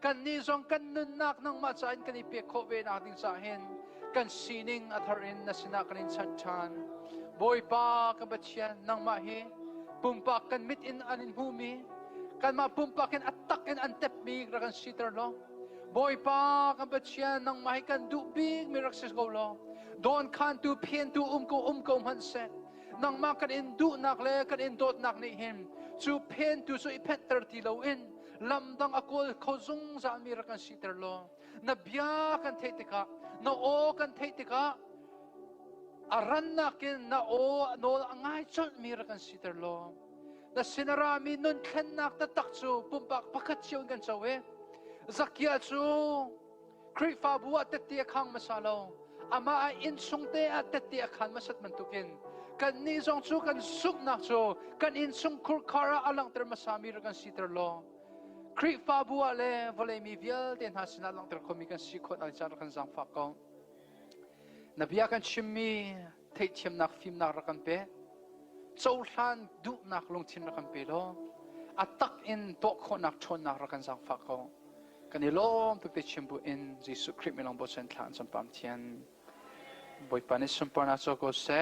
Speaker 1: ก kan ni zong kan nun nak nang macain kan ipe kobe na ating sahin kan sining at harin na sinakanin sanchan boy pa kabatsyan nang mahi pumpak kan mitin anin humi kan mapumpakin atakin antep mi rakan sitarlo boy pa kabatsyan nang mahi kan dubig mi raksis golo don kan tu pien tu umko manset nang makan indu nakle kan indot nak ni him su pen tu su ipetter tilawin lamdang ako kozong sa amira kan sitarlo nabiya kan tetika na o kan tetika aran nakin na o no angay chot mira kan sitarlo na sinarami nun kenak tatakso pumpak pakatsyo kan sawe zakya su krifa buat tetiak hang masalo ama ay insungte at tetiak han masat mantukin kan nizong su kan suk nak su kan insung kurkara alang termasami kan sitarlo krifa buat le volay mi viel den hasina lang terkomikan sikot al jar kan zang fakong nabiyakan chimmi tay chim nak film nak rakan pe chaulan du nak long chin rakan pe lo atak in to kho nak chon nak rakan sang fakong kanilom tu te chimbu in jisu krip milang bo chen tlan sam pam tian boy panis sum parna so ko se